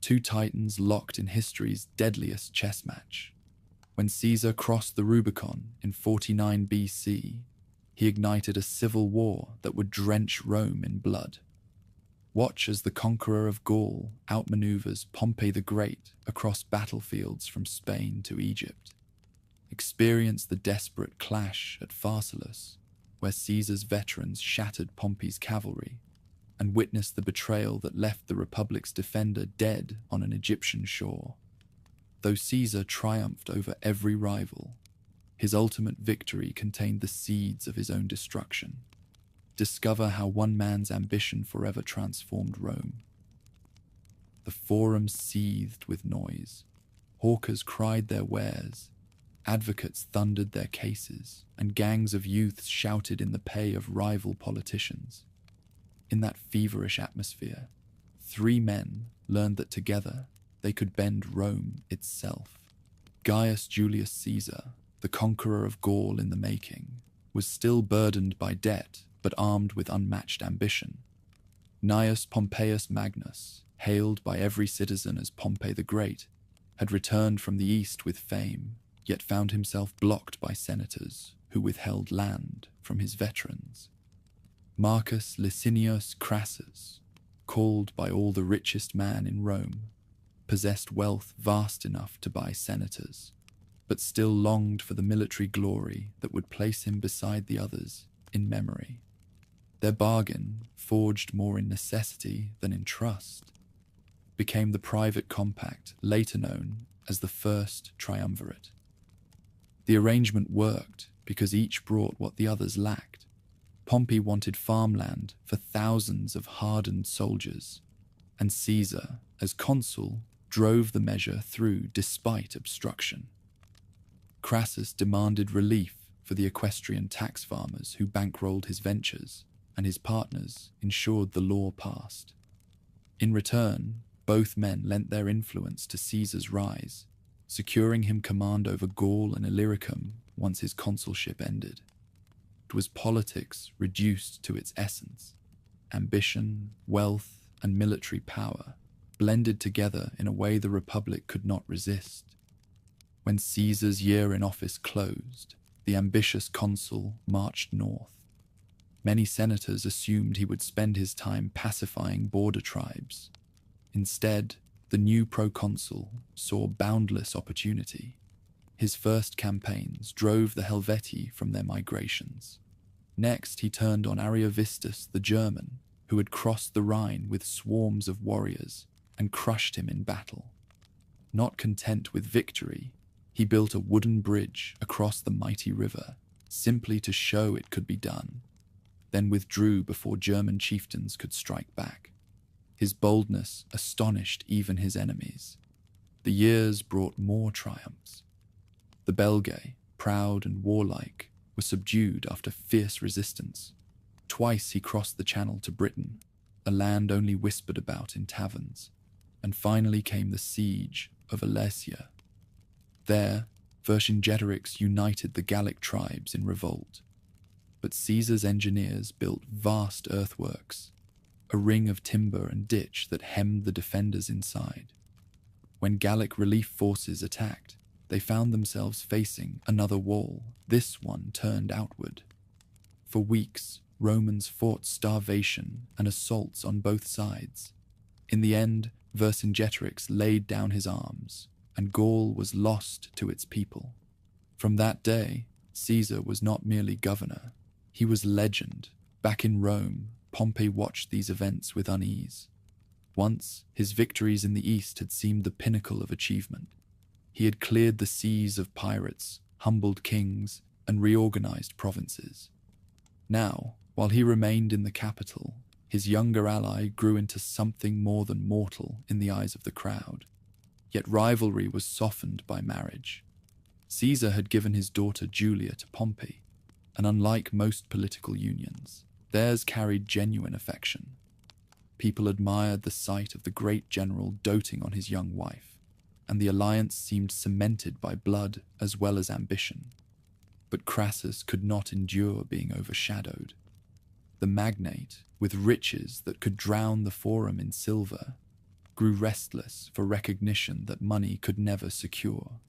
two titans locked in history's deadliest chess match. When Caesar crossed the Rubicon in 49 BC, he ignited a civil war that would drench Rome in blood. Watch as the conqueror of Gaul outmaneuvers Pompey the Great across battlefields from Spain to Egypt. Experience the desperate clash at Pharsalus, where Caesar's veterans shattered Pompey's cavalry, and witness the betrayal that left the Republic's defender dead on an Egyptian shore. Though Caesar triumphed over every rival, his ultimate victory contained the seeds of his own destruction. Discover how one man's ambition forever transformed Rome. The forum seethed with noise. Hawkers cried their wares, advocates thundered their cases, and gangs of youths shouted in the pay of rival politicians. In that feverish atmosphere, three men learned that together they could bend Rome itself. Gaius Julius Caesar, the conqueror of Gaul in the making, was still burdened by debt but armed with unmatched ambition. Gnaeus Pompeius Magnus, hailed by every citizen as Pompey the Great, had returned from the east with fame, yet found himself blocked by senators who withheld land from his veterans. Marcus Licinius Crassus, called by all the richest man in Rome, possessed wealth vast enough to buy senators, but still longed for the military glory that would place him beside the others in memory. Their bargain, forged more in necessity than in trust, became the private compact later known as the First Triumvirate. The arrangement worked because each brought what the others lacked. Pompey wanted farmland for thousands of hardened soldiers, and Caesar, as consul, drove the measure through despite obstruction. Crassus demanded relief for the equestrian tax farmers who bankrolled his ventures, and his partners ensured the law passed. In return, both men lent their influence to Caesar's rise, securing him command over Gaul and Illyricum once his consulship ended. It was politics reduced to its essence. Ambition, wealth, and military power blended together in a way the Republic could not resist. When Caesar's year in office closed, the ambitious consul marched north. Many senators assumed he would spend his time pacifying border tribes. Instead, the new proconsul saw boundless opportunity. His first campaigns drove the Helvetii from their migrations. Next, he turned on Ariovistus the German, who had crossed the Rhine with swarms of warriors and crushed him in battle. Not content with victory, he built a wooden bridge across the mighty river, simply to show it could be done, then withdrew before German chieftains could strike back. His boldness astonished even his enemies. The years brought more triumphs. The Belgae, proud and warlike, were subdued after fierce resistance. Twice he crossed the Channel to Britain, a land only whispered about in taverns, and finally came the siege of Alesia. There, Vercingetorix united the Gallic tribes in revolt. But Caesar's engineers built vast earthworks, a ring of timber and ditch that hemmed the defenders inside. When Gallic relief forces attacked, they found themselves facing another wall, this one turned outward. For weeks, Romans fought starvation and assaults on both sides. In the end, Vercingetorix laid down his arms, and Gaul was lost to its people. From that day, Caesar was not merely governor. He was legend. Back in Rome, Pompey watched these events with unease. Once, his victories in the east had seemed the pinnacle of achievement. He had cleared the seas of pirates, humbled kings, and reorganized provinces. Now, while he remained in the capital, his younger ally grew into something more than mortal in the eyes of the crowd. Yet rivalry was softened by marriage. Caesar had given his daughter Julia to Pompey, and unlike most political unions, theirs carried genuine affection. People admired the sight of the great general doting on his young wife, and the alliance seemed cemented by blood as well as ambition. But Crassus could not endure being overshadowed. The magnate, with riches that could drown the forum in silver, grew restless for recognition that money could never secure.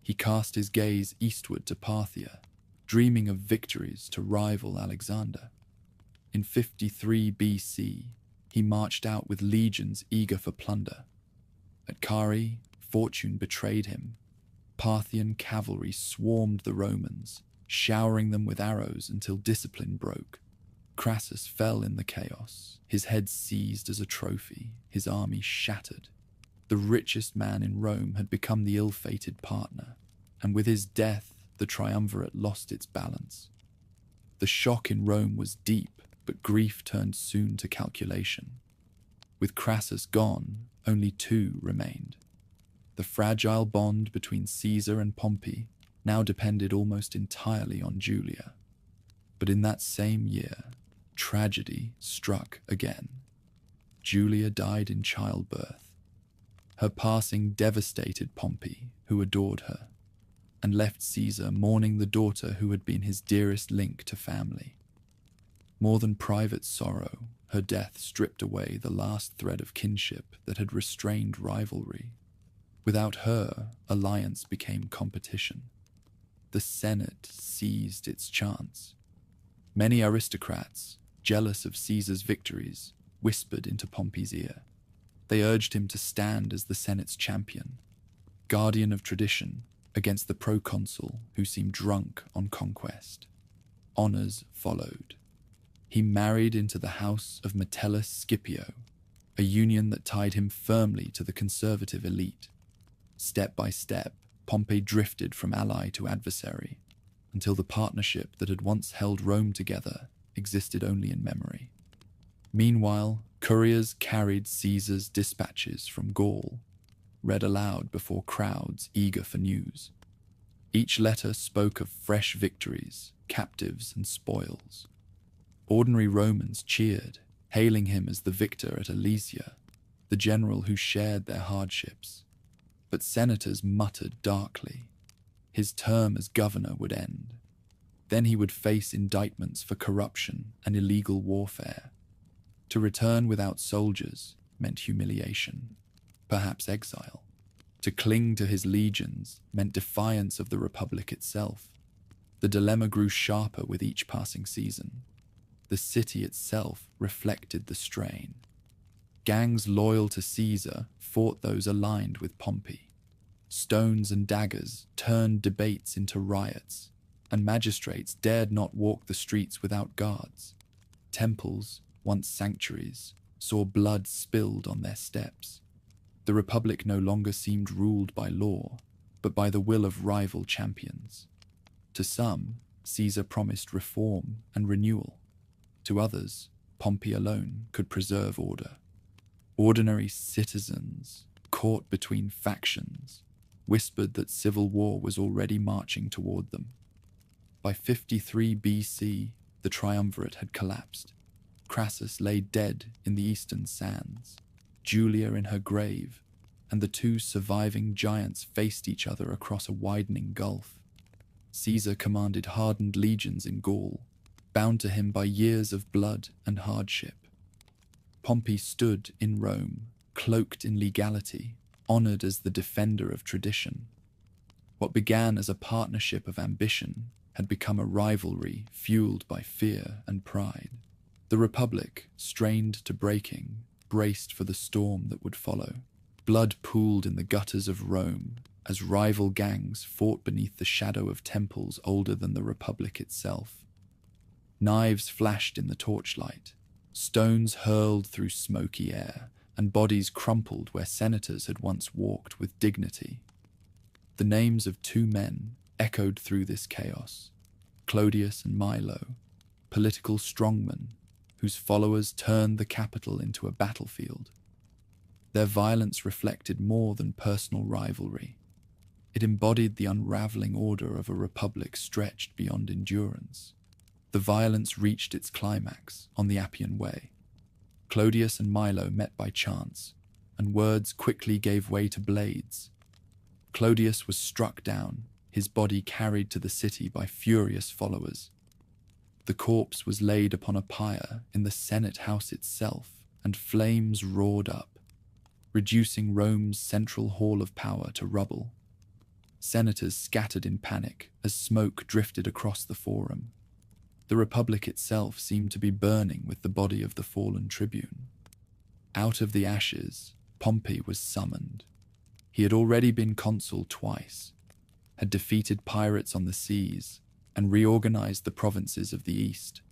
He cast his gaze eastward to Parthia, dreaming of victories to rival Alexander. In 53 BC, he marched out with legions eager for plunder. At Carrhae, fortune betrayed him. Parthian cavalry swarmed the Romans, showering them with arrows until discipline broke. Crassus fell in the chaos, his head seized as a trophy, his army shattered. The richest man in Rome had become the ill-fated partner, and with his death, the triumvirate lost its balance. The shock in Rome was deep, but grief turned soon to calculation. With Crassus gone, only two remained. The fragile bond between Caesar and Pompey now depended almost entirely on Julia. But in that same year, tragedy struck again. Julia died in childbirth. Her passing devastated Pompey, who adored her, and left Caesar mourning the daughter who had been his dearest link to family. More than private sorrow, her death stripped away the last thread of kinship that had restrained rivalry. Without her, alliance became competition. The Senate seized its chance. Many aristocrats, jealous of Caesar's victories, whispered into Pompey's ear. They urged him to stand as the Senate's champion, guardian of tradition, against the proconsul who seemed drunk on conquest. Honors followed. He married into the house of Metellus Scipio, a union that tied him firmly to the conservative elite. Step by step, Pompey drifted from ally to adversary, until the partnership that had once held Rome together existed only in memory. Meanwhile, couriers carried Caesar's dispatches from Gaul, read aloud before crowds eager for news. Each letter spoke of fresh victories, captives, and spoils. Ordinary Romans cheered, hailing him as the victor at Alesia, the general who shared their hardships. But senators muttered darkly. His term as governor would end. Then he would face indictments for corruption and illegal warfare. To return without soldiers meant humiliation, perhaps exile. To cling to his legions meant defiance of the Republic itself. The dilemma grew sharper with each passing season. The city itself reflected the strain. Gangs loyal to Caesar fought those aligned with Pompey. Stones and daggers turned debates into riots, and magistrates dared not walk the streets without guards. Temples, once sanctuaries, saw blood spilled on their steps. The Republic no longer seemed ruled by law, but by the will of rival champions. To some, Caesar promised reform and renewal. To others, Pompey alone could preserve order. Ordinary citizens, caught between factions, whispered that civil war was already marching toward them. By 53 BC, the triumvirate had collapsed. Crassus lay dead in the eastern sands, Julia in her grave, and the two surviving giants faced each other across a widening gulf. Caesar commanded hardened legions in Gaul, bound to him by years of blood and hardship. Pompey stood in Rome, cloaked in legality, honored as the defender of tradition. What began as a partnership of ambition had become a rivalry fueled by fear and pride. The Republic, strained to breaking, braced for the storm that would follow. Blood pooled in the gutters of Rome as rival gangs fought beneath the shadow of temples older than the Republic itself. Knives flashed in the torchlight, stones hurled through smoky air, and bodies crumpled where senators had once walked with dignity. The names of two men echoed through this chaos: Clodius and Milo, political strongmen whose followers turned the capital into a battlefield. Their violence reflected more than personal rivalry. It embodied the unraveling order of a republic stretched beyond endurance. The violence reached its climax on the Appian Way. Clodius and Milo met by chance, and words quickly gave way to blades. Clodius was struck down, his body carried to the city by furious followers. The corpse was laid upon a pyre in the Senate house itself, and flames roared up. reducing Rome's central hall of power to rubble. Senators scattered in panic as smoke drifted across the forum. The Republic itself seemed to be burning with the body of the fallen tribune. Out of the ashes, Pompey was summoned. He had already been consul twice, had defeated pirates on the seas, and reorganized the provinces of the East.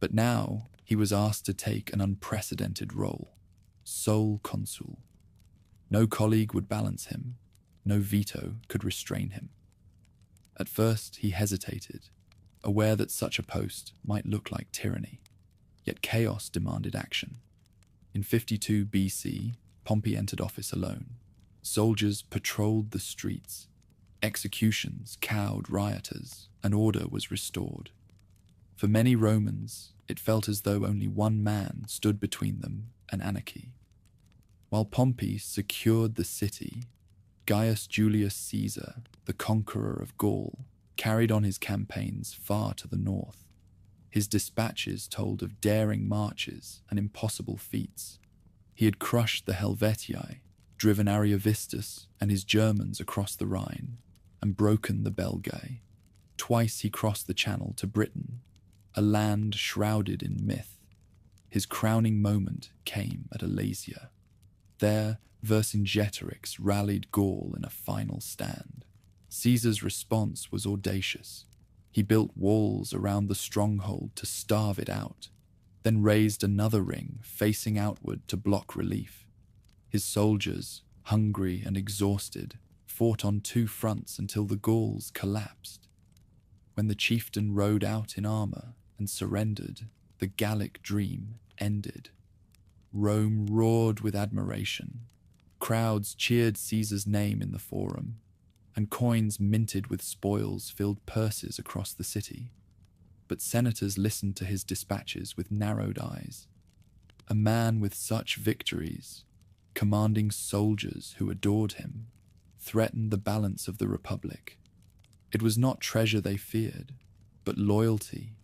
But now he was asked to take an unprecedented role, sole consul. No colleague would balance him, no veto could restrain him. At first he hesitated, aware that such a post might look like tyranny, yet chaos demanded action. In 52 BC, Pompey entered office alone. Soldiers patrolled the streets. Executions cowed rioters, and order was restored. For many Romans, it felt as though only one man stood between them and anarchy. While Pompey secured the city, Gaius Julius Caesar, the conqueror of Gaul, carried on his campaigns far to the north. His dispatches told of daring marches and impossible feats. He had crushed the Helvetii, driven Ariovistus and his Germans across the Rhine, and broken the Belgae. Twice he crossed the Channel to Britain, a land shrouded in myth. His crowning moment came at Alesia. There, Vercingetorix rallied Gaul in a final stand. Caesar's response was audacious. He built walls around the stronghold to starve it out, then raised another ring facing outward to block relief. His soldiers, hungry and exhausted, fought on two fronts until the Gauls collapsed. When the chieftain rode out in armor and surrendered, the Gallic dream ended. Rome roared with admiration. Crowds cheered Caesar's name in the forum, and coins minted with spoils filled purses across the city. But senators listened to his dispatches with narrowed eyes. A man with such victories, commanding soldiers who adored him, threatened the balance of the Republic. It was not treasure they feared, but loyalty,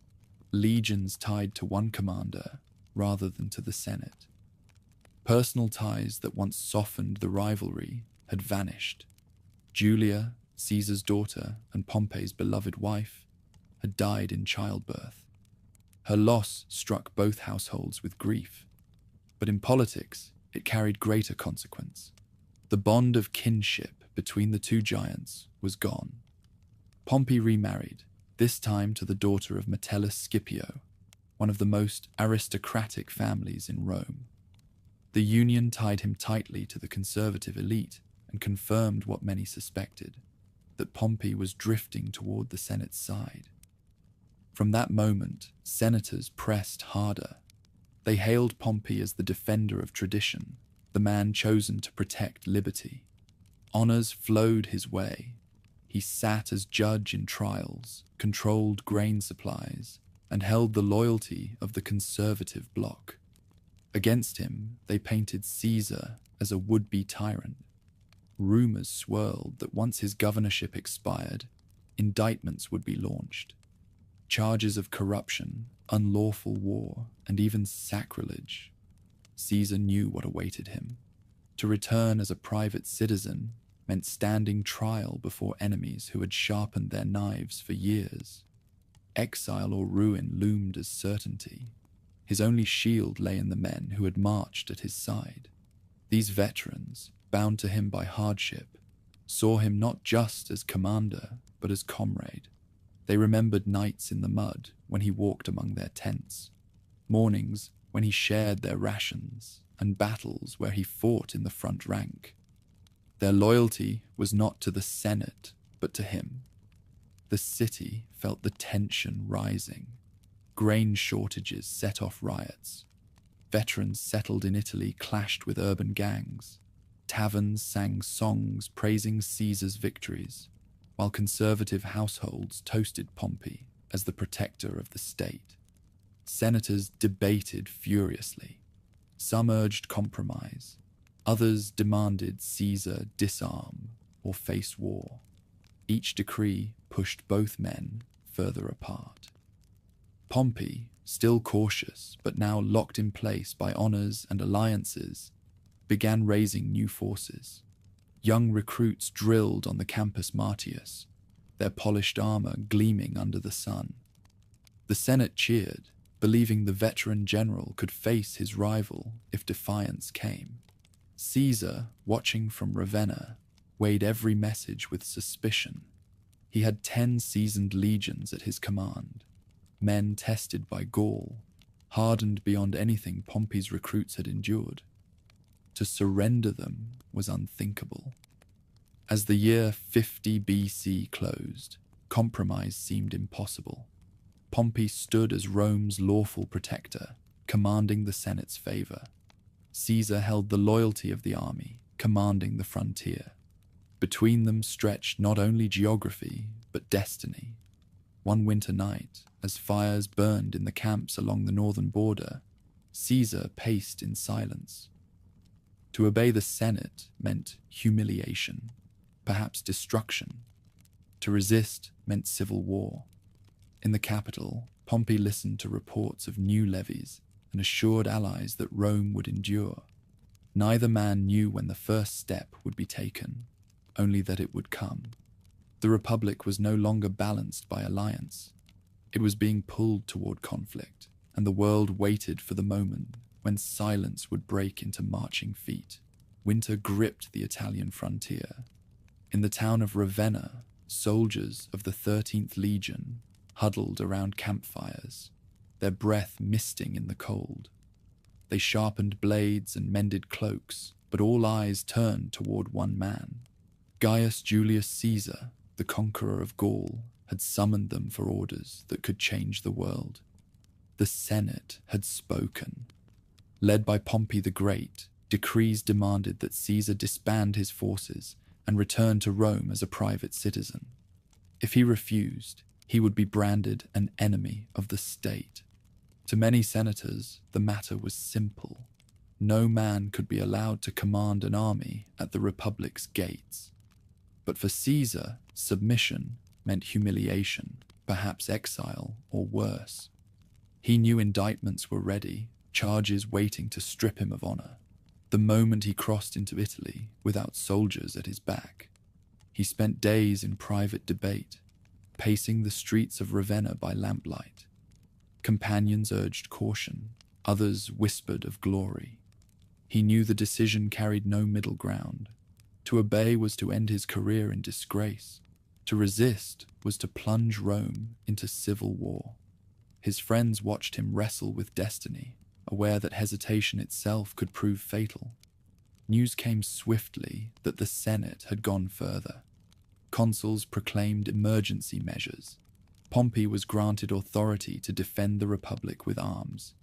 legions tied to one commander rather than to the Senate. Personal ties that once softened the rivalry had vanished. Julia, Caesar's daughter and Pompey's beloved wife, had died in childbirth. Her loss struck both households with grief, but in politics it carried greater consequence. The bond of kinship between the two giants was gone. Pompey remarried, this time to the daughter of Metellus Scipio, one of the most aristocratic families in Rome. The union tied him tightly to the conservative elite and confirmed what many suspected, that Pompey was drifting toward the Senate's side. From that moment, senators pressed harder. They hailed Pompey as the defender of tradition, the man chosen to protect liberty. Honors flowed his way. He sat as judge in trials, controlled grain supplies, and held the loyalty of the conservative bloc. Against him, they painted Caesar as a would-be tyrant. Rumors swirled that once his governorship expired, indictments would be launched. Charges of corruption, unlawful war, and even sacrilege. Caesar knew what awaited him. To return as a private citizen meant standing trial before enemies who had sharpened their knives for years. Exile or ruin loomed as certainty. His only shield lay in the men who had marched at his side. These veterans, bound to him by hardship, saw him not just as commander, but as comrade. They remembered nights in the mud when he walked among their tents, mornings when he shared their rations, and battles where he fought in the front rank. Their loyalty was not to the Senate, but to him. The city felt the tension rising. Grain shortages set off riots. Veterans settled in Italy clashed with urban gangs. Taverns sang songs praising Caesar's victories, while conservative households toasted Pompey as the protector of the state. Senators debated furiously. Some urged compromise. Others demanded Caesar disarm or face war. Each decree pushed both men further apart. Pompey, still cautious but now locked in place by honors and alliances, began raising new forces. Young recruits drilled on the Campus Martius, their polished armor gleaming under the sun. The Senate cheered, believing the veteran general could face his rival if defiance came. Caesar, watching from Ravenna, weighed every message with suspicion. He had 10 seasoned legions at his command, men tested by Gaul, hardened beyond anything Pompey's recruits had endured. To surrender them was unthinkable. As the year 50 BC closed, compromise seemed impossible. Pompey stood as Rome's lawful protector, commanding the Senate's favor. Caesar held the loyalty of the army, commanding the frontier. Between them stretched not only geography, but destiny. One winter night, as fires burned in the camps along the northern border, Caesar paced in silence. To obey the Senate meant humiliation, perhaps destruction. To resist meant civil war. In the capital, Pompey listened to reports of new levies and assured allies that Rome would endure. Neither man knew when the first step would be taken, only that it would come. The Republic was no longer balanced by alliance. It was being pulled toward conflict, and the world waited for the moment when silence would break into marching feet. Winter gripped the Italian frontier. In the town of Ravenna, soldiers of the 13th Legion huddled around campfires, their breath misting in the cold. They sharpened blades and mended cloaks, but all eyes turned toward one man. Gaius Julius Caesar, the conqueror of Gaul, had summoned them for orders that could change the world. The Senate had spoken. Led by Pompey the Great, decrees demanded that Caesar disband his forces and return to Rome as a private citizen. If he refused, he would be branded an enemy of the state. To many senators, the matter was simple. No man could be allowed to command an army at the Republic's gates. But for Caesar, submission meant humiliation, perhaps exile or worse. He knew indictments were ready, charges waiting to strip him of honor. The moment he crossed into Italy without soldiers at his back, he spent days in private debate, pacing the streets of Ravenna by lamplight. Companions urged caution, others whispered of glory. He knew the decision carried no middle ground. To obey was to end his career in disgrace. To resist was to plunge Rome into civil war. His friends watched him wrestle with destiny, aware that hesitation itself could prove fatal. News came swiftly that the Senate had gone further. Consuls proclaimed emergency measures. Pompey was granted authority to defend the Republic with arms.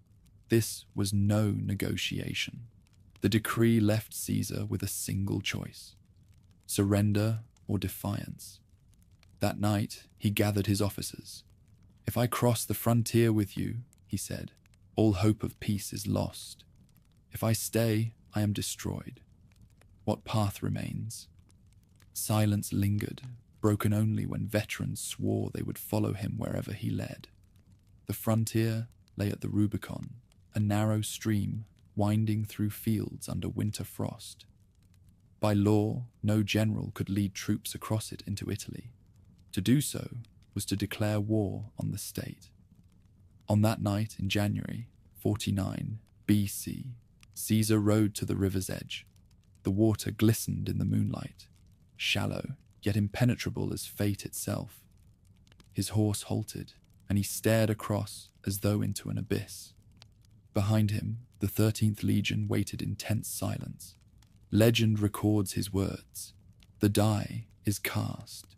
This was no negotiation. The decree left Caesar with a single choice: surrender or defiance. That night, he gathered his officers. "If I cross the frontier with you," he said, "all hope of peace is lost. If I stay, I am destroyed. What path remains?" Silence lingered, broken only when veterans swore they would follow him wherever he led. The frontier lay at the Rubicon, a narrow stream winding through fields under winter frost. By law, no general could lead troops across it into Italy. To do so was to declare war on the state. On that night in January 49 BC, Caesar rode to the river's edge. The water glistened in the moonlight, shallow yet impenetrable as fate itself. His horse halted, and he stared across as though into an abyss. Behind him, the 13th Legion waited in tense silence. Legend records his words. The die is cast.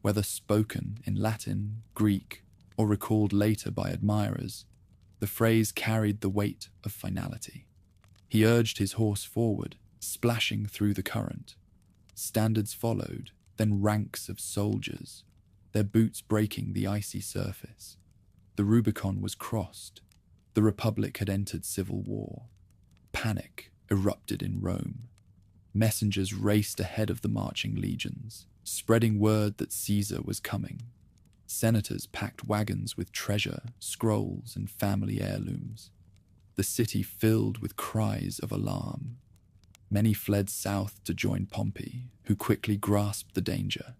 Whether spoken in Latin, Greek, or recalled later by admirers, the phrase carried the weight of finality. He urged his horse forward, splashing through the current. Standards followed, then ranks of soldiers, their boots breaking the icy surface. The Rubicon was crossed. The Republic had entered civil war. Panic erupted in Rome. Messengers raced ahead of the marching legions, spreading word that Caesar was coming. Senators packed wagons with treasure, scrolls, and family heirlooms. The city filled with cries of alarm. Many fled south to join Pompey, who quickly grasped the danger.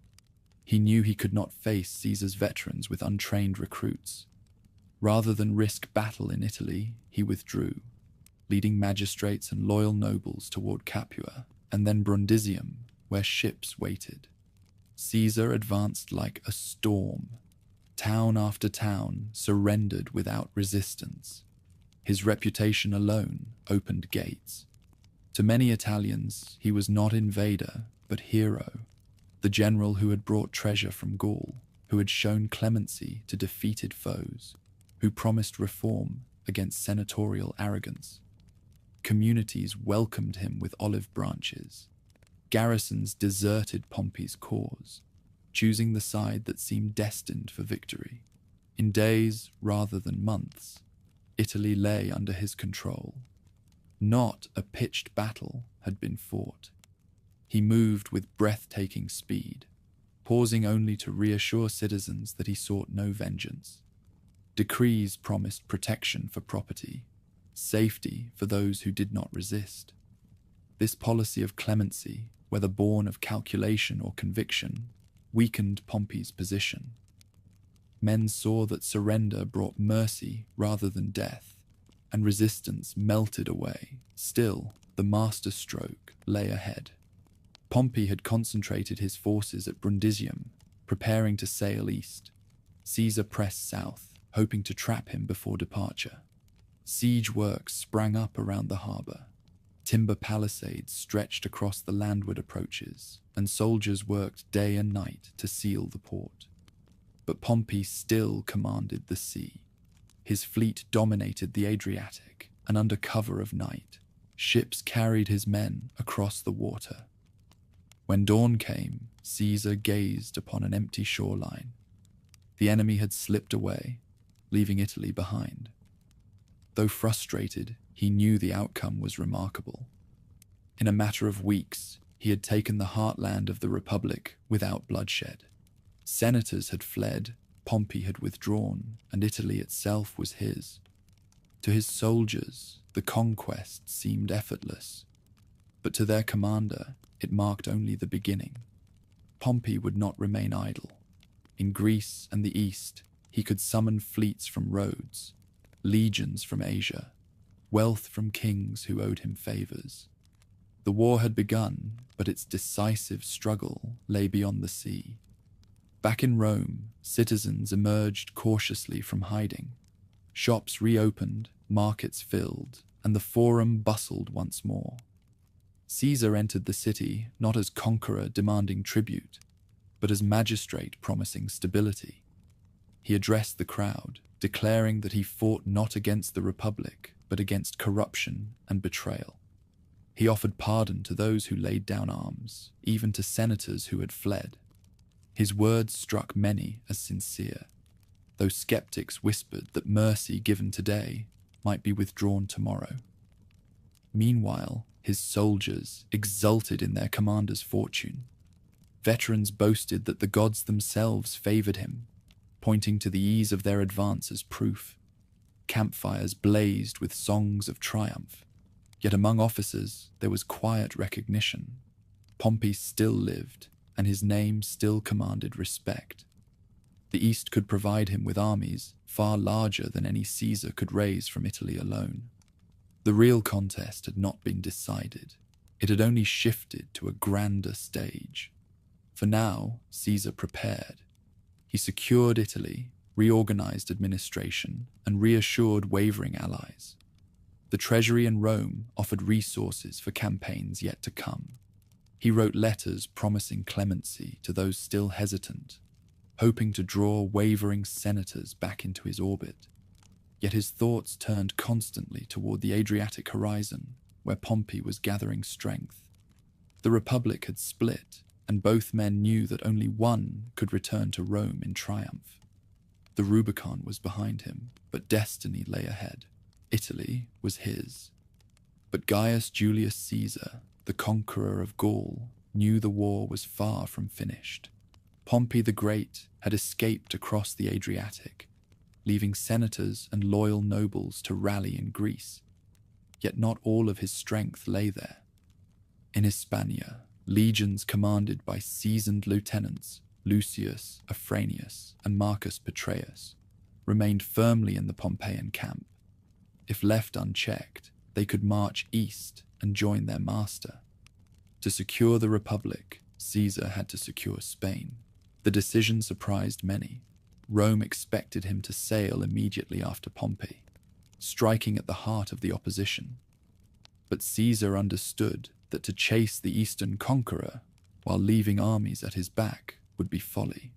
He knew he could not face Caesar's veterans with untrained recruits. Rather than risk battle in Italy, he withdrew, leading magistrates and loyal nobles toward Capua and then Brundisium, where ships waited. Caesar advanced like a storm. Town after town surrendered without resistance. His reputation alone opened gates. To many Italians, he was not invader, but hero, the general who had brought treasure from Gaul, who had shown clemency to defeated foes, who promised reform against senatorial arrogance. Communities welcomed him with olive branches. Garrisons deserted Pompey's cause, choosing the side that seemed destined for victory. In days rather than months, Italy lay under his control. Not a pitched battle had been fought. He moved with breathtaking speed, pausing only to reassure citizens that he sought no vengeance. Decrees promised protection for property, safety for those who did not resist. This policy of clemency, whether born of calculation or conviction, weakened Pompey's position. Men saw that surrender brought mercy rather than death, and resistance melted away. Still, the masterstroke lay ahead. Pompey had concentrated his forces at Brundisium, preparing to sail east. Caesar pressed south, hoping to trap him before departure. Siege works sprang up around the harbour. Timber palisades stretched across the landward approaches, and soldiers worked day and night to seal the port. But Pompey still commanded the sea. His fleet dominated the Adriatic, and under cover of night, ships carried his men across the water. When dawn came, Caesar gazed upon an empty shoreline. The enemy had slipped away, leaving Italy behind. Though frustrated, he knew the outcome was remarkable. In a matter of weeks, he had taken the heartland of the Republic without bloodshed. Senators had fled, Pompey had withdrawn, and Italy itself was his. To his soldiers, the conquest seemed effortless, but to their commander, it marked only the beginning. Pompey would not remain idle. In Greece and the East, he could summon fleets from Rhodes, legions from Asia, wealth from kings who owed him favors. The war had begun, but its decisive struggle lay beyond the sea. Back in Rome, citizens emerged cautiously from hiding. Shops reopened, markets filled, and the forum bustled once more. Caesar entered the city not as conqueror demanding tribute, but as magistrate promising stability. He addressed the crowd, declaring that he fought not against the Republic, but against corruption and betrayal. He offered pardon to those who laid down arms, even to senators who had fled. His words struck many as sincere, though skeptics whispered that mercy given today might be withdrawn tomorrow. Meanwhile, his soldiers exulted in their commander's fortune. Veterans boasted that the gods themselves favored him, pointing to the ease of their advance as proof. Campfires blazed with songs of triumph. Yet among officers there was quiet recognition. Pompey still lived, and his name still commanded respect. The East could provide him with armies far larger than any Caesar could raise from Italy alone. The real contest had not been decided. It had only shifted to a grander stage. For now, Caesar prepared. He secured Italy, reorganized administration, and reassured wavering allies. The treasury in Rome offered resources for campaigns yet to come. He wrote letters promising clemency to those still hesitant, hoping to draw wavering senators back into his orbit. Yet his thoughts turned constantly toward the Adriatic horizon, where Pompey was gathering strength. The Republic had split, and both men knew that only one could return to Rome in triumph. The Rubicon was behind him, but destiny lay ahead. Italy was his. But Gaius Julius Caesar, the conqueror of Gaul, knew the war was far from finished. Pompey the Great had escaped across the Adriatic, leaving senators and loyal nobles to rally in Greece. Yet not all of his strength lay there. In Hispania, legions commanded by seasoned lieutenants Lucius Afranius and Marcus Petreius remained firmly in the Pompeian camp. If left unchecked, they could march east and join their master. To secure the Republic, Caesar had to secure Spain. The decision surprised many. Rome expected him to sail immediately after Pompey, striking at the heart of the opposition. But Caesar understood that to chase the eastern conqueror while leaving armies at his back would be folly.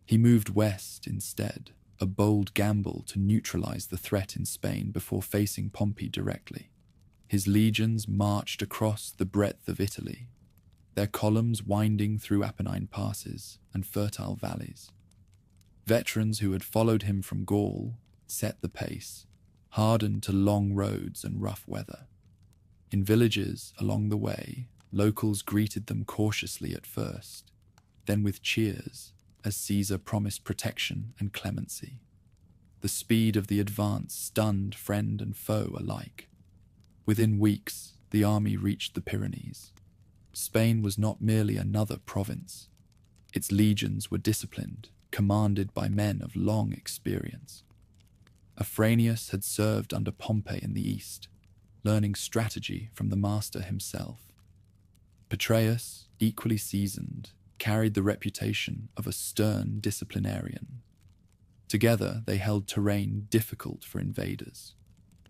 He moved west instead, a bold gamble to neutralize the threat in Spain before facing Pompey directly. His legions marched across the breadth of Italy, their columns winding through Apennine passes and fertile valleys. Veterans who had followed him from Gaul set the pace, hardened to long roads and rough weather. In villages along the way, locals greeted them cautiously at first, then with cheers as Caesar promised protection and clemency. The speed of the advance stunned friend and foe alike. Within weeks, the army reached the Pyrenees. Spain was not merely another province. Its legions were disciplined, commanded by men of long experience. Afranius had served under Pompey in the east, learning strategy from the master himself. Petreius, equally seasoned, carried the reputation of a stern disciplinarian. Together they held terrain difficult for invaders,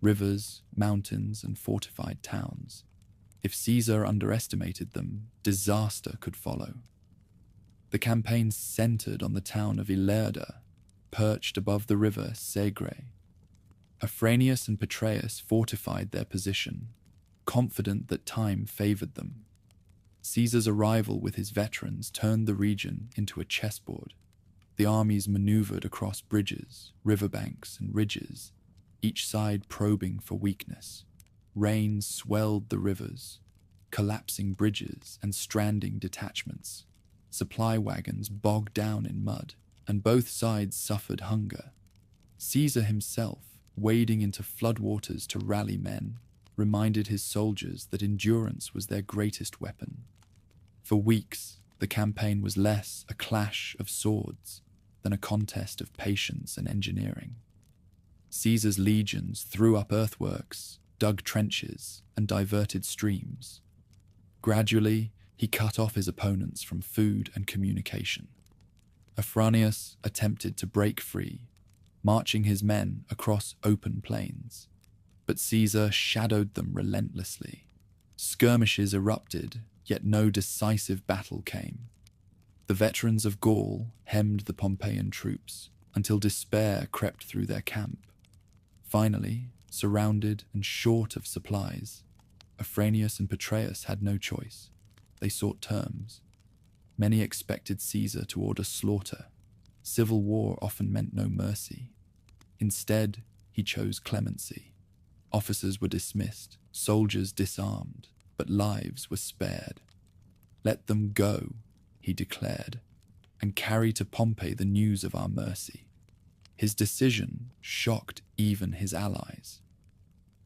rivers, mountains, and fortified towns. If Caesar underestimated them, disaster could follow. The campaign centered on the town of Ilerda, perched above the river Segre. Afranius and Petreius fortified their position, confident that time favored them. Caesar's arrival with his veterans turned the region into a chessboard. The armies maneuvered across bridges, riverbanks, and ridges, each side probing for weakness. Rain swelled the rivers, collapsing bridges and stranding detachments. Supply wagons bogged down in mud, and both sides suffered hunger. Caesar himself, wading into floodwaters to rally men, reminded his soldiers that endurance was their greatest weapon. For weeks, the campaign was less a clash of swords than a contest of patience and engineering. Caesar's legions threw up earthworks, dug trenches, and diverted streams. Gradually, he cut off his opponents from food and communication. Afranius attempted to break free, marching his men across open plains, but Caesar shadowed them relentlessly. Skirmishes erupted, yet no decisive battle came. The veterans of Gaul hemmed the Pompeian troops until despair crept through their camp. Finally, surrounded and short of supplies, Afranius and Petreius had no choice. They sought terms. Many expected Caesar to order slaughter. Civil war often meant no mercy. Instead, he chose clemency. Officers were dismissed, soldiers disarmed, but lives were spared. "Let them go," he declared, "and carry to Pompey the news of our mercy." His decision shocked even his allies.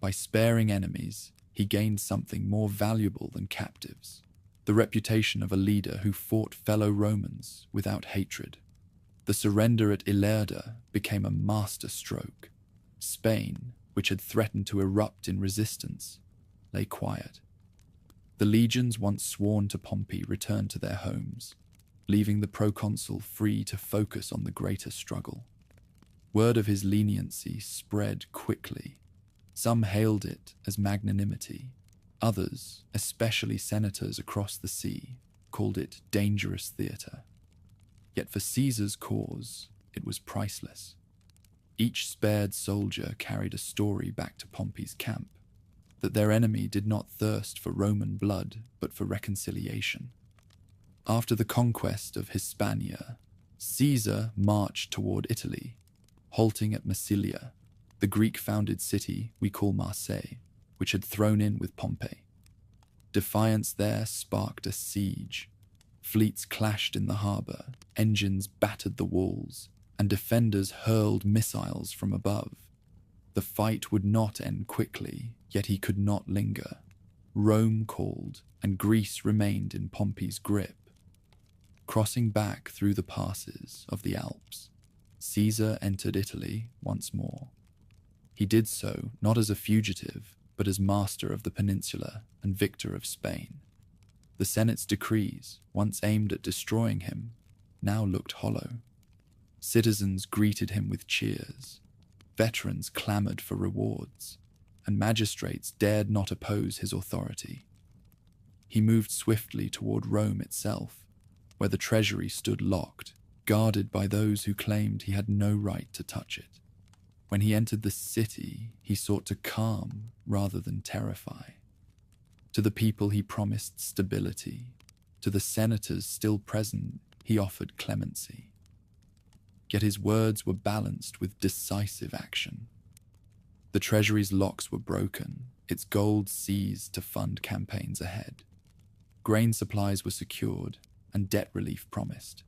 By sparing enemies, he gained something more valuable than captives: the reputation of a leader who fought fellow Romans without hatred. The surrender at Ilerda became a masterstroke. Spain, which had threatened to erupt in resistance, lay quiet. The legions once sworn to Pompey returned to their homes, leaving the proconsul free to focus on the greater struggle. Word of his leniency spread quickly. Some hailed it as magnanimity. Others, especially senators across the sea, called it dangerous theatre. Yet for Caesar's cause, it was priceless. Each spared soldier carried a story back to Pompey's camp, that their enemy did not thirst for Roman blood, but for reconciliation. After the conquest of Hispania, Caesar marched toward Italy, halting at Massilia, the Greek-founded city we call Marseille, which had thrown in with Pompey. Defiance there sparked a siege. Fleets clashed in the harbour, engines battered the walls, and defenders hurled missiles from above. The fight would not end quickly, yet he could not linger. Rome called, and Greece remained in Pompey's grip. Crossing back through the passes of the Alps, Caesar entered Italy once more. He did so not as a fugitive, but as master of the peninsula and victor of Spain. The Senate's decrees, once aimed at destroying him, now looked hollow. Citizens greeted him with cheers, veterans clamored for rewards, and magistrates dared not oppose his authority. He moved swiftly toward Rome itself, where the treasury stood locked, guarded by those who claimed he had no right to touch it. When he entered the city, he sought to calm rather than terrify. To the people he promised stability. To the senators still present, he offered clemency. Yet his words were balanced with decisive action. The treasury's locks were broken, its gold seized to fund campaigns ahead. Grain supplies were secured, and debt relief promised.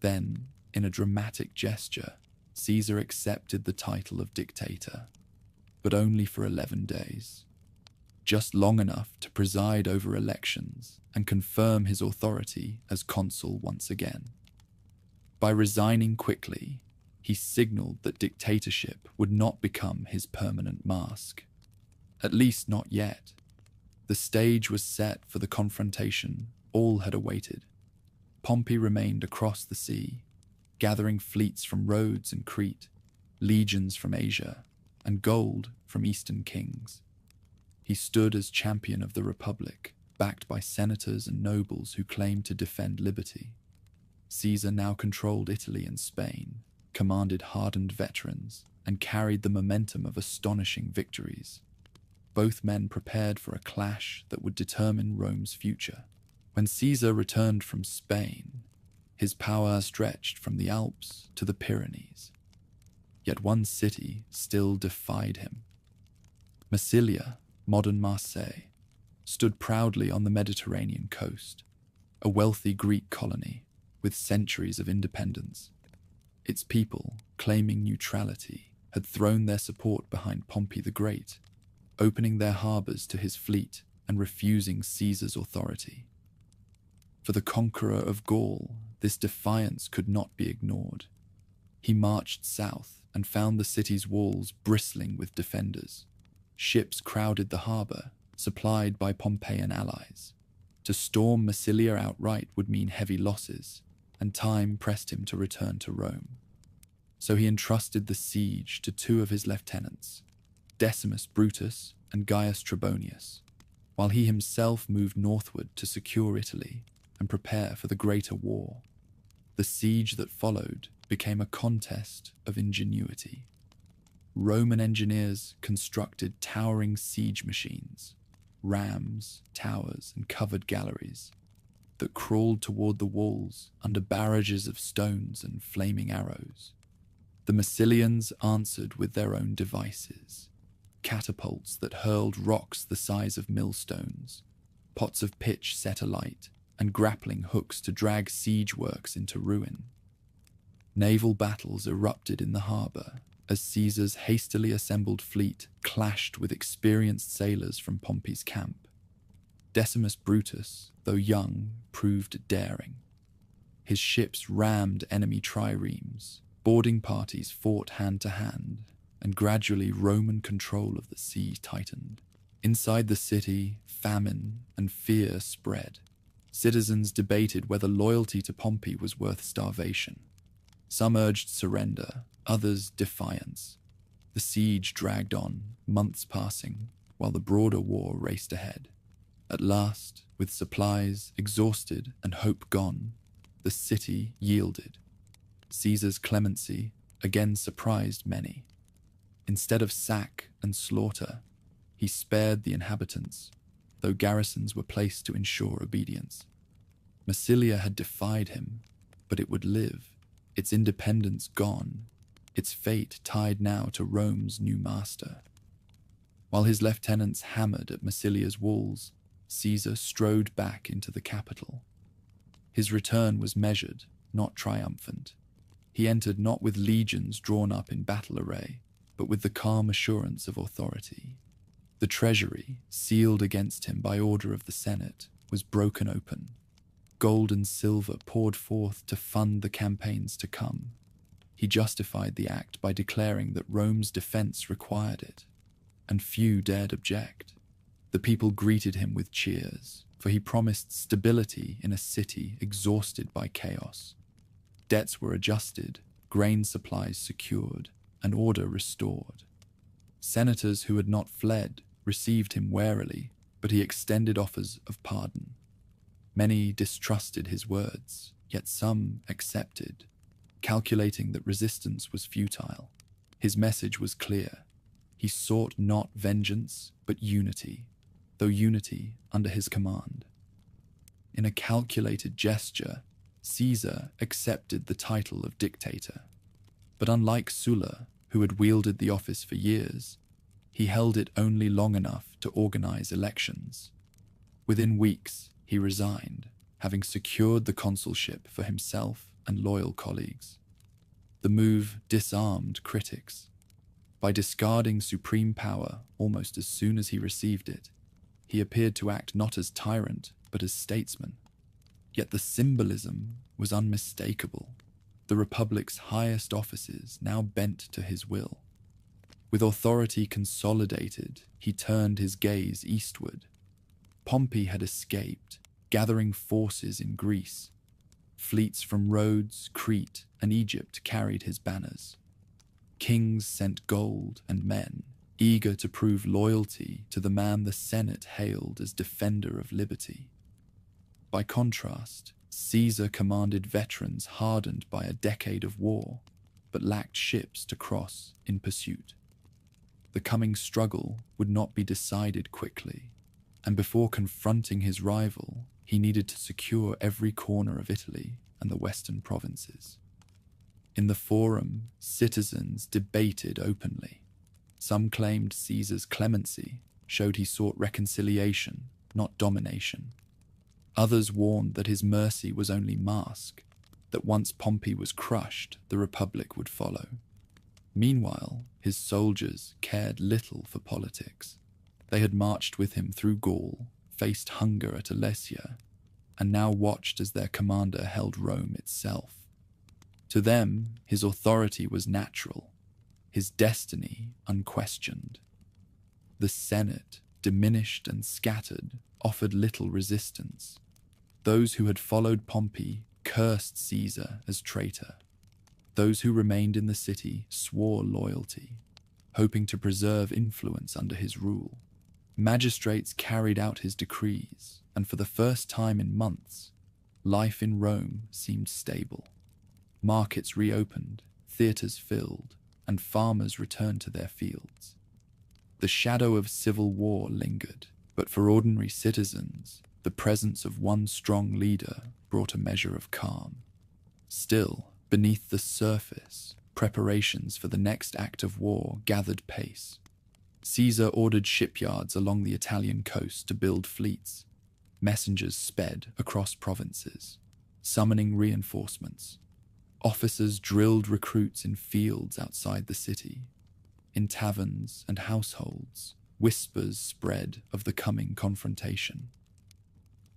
Then, in a dramatic gesture, Caesar accepted the title of dictator, but only for 11 days. Just long enough to preside over elections and confirm his authority as consul once again. By resigning quickly, he signaled that dictatorship would not become his permanent mask. At least not yet. The stage was set for the confrontation all had awaited. Pompey remained across the sea, gathering fleets from Rhodes and Crete, legions from Asia, and gold from Eastern kings. He stood as champion of the Republic, backed by senators and nobles who claimed to defend liberty. Caesar now controlled Italy and Spain, commanded hardened veterans, and carried the momentum of astonishing victories. Both men prepared for a clash that would determine Rome's future. When Caesar returned from Spain, his power stretched from the Alps to the Pyrenees. Yet one city still defied him. Massilia, modern Marseille, stood proudly on the Mediterranean coast, a wealthy Greek colony with centuries of independence. Its people, claiming neutrality, had thrown their support behind Pompey the Great, opening their harbours to his fleet and refusing Caesar's authority. For the conqueror of Gaul, this defiance could not be ignored. He marched south and found the city's walls bristling with defenders. Ships crowded the harbour, supplied by Pompeian allies. To storm Massilia outright would mean heavy losses, and time pressed him to return to Rome. So he entrusted the siege to two of his lieutenants, Decimus Brutus and Gaius Trebonius, while he himself moved northward to secure Italy and prepare for the greater war. The siege that followed became a contest of ingenuity. Roman engineers constructed towering siege machines, rams, towers, and covered galleries that crawled toward the walls under barrages of stones and flaming arrows. The Massilians answered with their own devices, catapults that hurled rocks the size of millstones, pots of pitch set alight, and grappling hooks to drag siege works into ruin. Naval battles erupted in the harbour as Caesar's hastily assembled fleet clashed with experienced sailors from Pompey's camp. Decimus Brutus, though young, proved daring. His ships rammed enemy triremes, boarding parties fought hand to hand, and gradually Roman control of the sea tightened. Inside the city, famine and fear spread. Citizens debated whether loyalty to Pompey was worth starvation. Some urged surrender, others defiance. The siege dragged on, months passing, while the broader war raced ahead. At last, with supplies exhausted and hope gone, the city yielded. Caesar's clemency again surprised many. Instead of sack and slaughter, he spared the inhabitants, though garrisons were placed to ensure obedience. Massilia had defied him, but it would live, its independence gone, its fate tied now to Rome's new master. While his lieutenants hammered at Massilia's walls, Caesar strode back into the capital. His return was measured, not triumphant. He entered not with legions drawn up in battle array, but with the calm assurance of authority. The treasury, sealed against him by order of the Senate, was broken open. Gold and silver poured forth to fund the campaigns to come. He justified the act by declaring that Rome's defense required it, and few dared object. The people greeted him with cheers, for he promised stability in a city exhausted by chaos. Debts were adjusted, grain supplies secured, and order restored. Senators who had not fled received him warily, but he extended offers of pardon. Many distrusted his words, yet some accepted, calculating that resistance was futile. His message was clear. He sought not vengeance, but unity, though unity under his command. In a calculated gesture, Caesar accepted the title of dictator. But unlike Sulla, who had wielded the office for years, he held it only long enough to organize elections. Within weeks, he resigned, having secured the consulship for himself and loyal colleagues. The move disarmed critics. By discarding supreme power almost as soon as he received it, he appeared to act not as tyrant, but as statesman. Yet the symbolism was unmistakable. The Republic's highest offices now bent to his will. With authority consolidated, he turned his gaze eastward. Pompey had escaped, gathering forces in Greece. Fleets from Rhodes, Crete, and Egypt carried his banners. Kings sent gold and men, eager to prove loyalty to the man the Senate hailed as defender of liberty. By contrast, Caesar commanded veterans hardened by a decade of war, but lacked ships to cross in pursuit. The coming struggle would not be decided quickly, and before confronting his rival, he needed to secure every corner of Italy and the western provinces. In the Forum, citizens debated openly. Some claimed Caesar's clemency showed he sought reconciliation, not domination. Others warned that his mercy was only mask, that once Pompey was crushed, the Republic would follow. Meanwhile, his soldiers cared little for politics. They had marched with him through Gaul, faced hunger at Alesia, and now watched as their commander held Rome itself. To them, his authority was natural, his destiny unquestioned. The Senate, diminished and scattered, offered little resistance. Those who had followed Pompey cursed Caesar as traitor. Those who remained in the city swore loyalty, hoping to preserve influence under his rule. Magistrates carried out his decrees, and for the first time in months, life in Rome seemed stable. Markets reopened, theaters filled, and farmers returned to their fields. The shadow of civil war lingered, but for ordinary citizens, the presence of one strong leader brought a measure of calm. Still, beneath the surface, preparations for the next act of war gathered pace. Caesar ordered shipyards along the Italian coast to build fleets. Messengers sped across provinces, summoning reinforcements. Officers drilled recruits in fields outside the city. In taverns and households, whispers spread of the coming confrontation.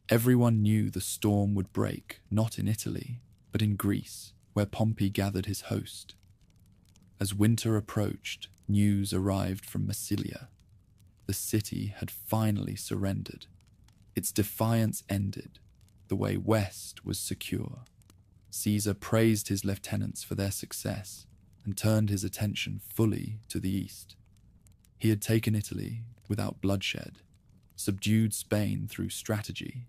Everyone knew the storm would break, not in Italy, but in Greece, where Pompey gathered his host. As winter approached, news arrived from Massilia. The city had finally surrendered. Its defiance ended. The way west was secure. Caesar praised his lieutenants for their success and turned his attention fully to the east. He had taken Italy without bloodshed, subdued Spain through strategy,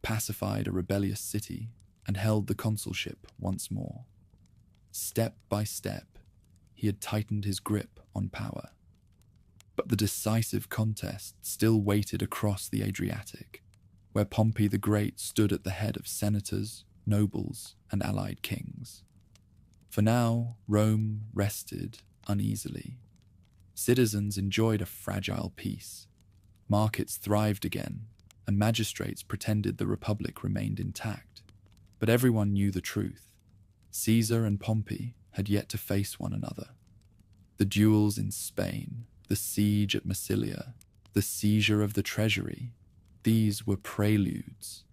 pacified a rebellious city, and held the consulship once more. Step by step, he had tightened his grip on power. But the decisive contest still waited across the Adriatic, where Pompey the Great stood at the head of senators, nobles, and allied kings. For now, Rome rested uneasily. Citizens enjoyed a fragile peace. Markets thrived again, and magistrates pretended the Republic remained intact. But everyone knew the truth. Caesar and Pompey had yet to face one another. The duels in Spain, the siege at Massilia, the seizure of the treasury, these were preludes.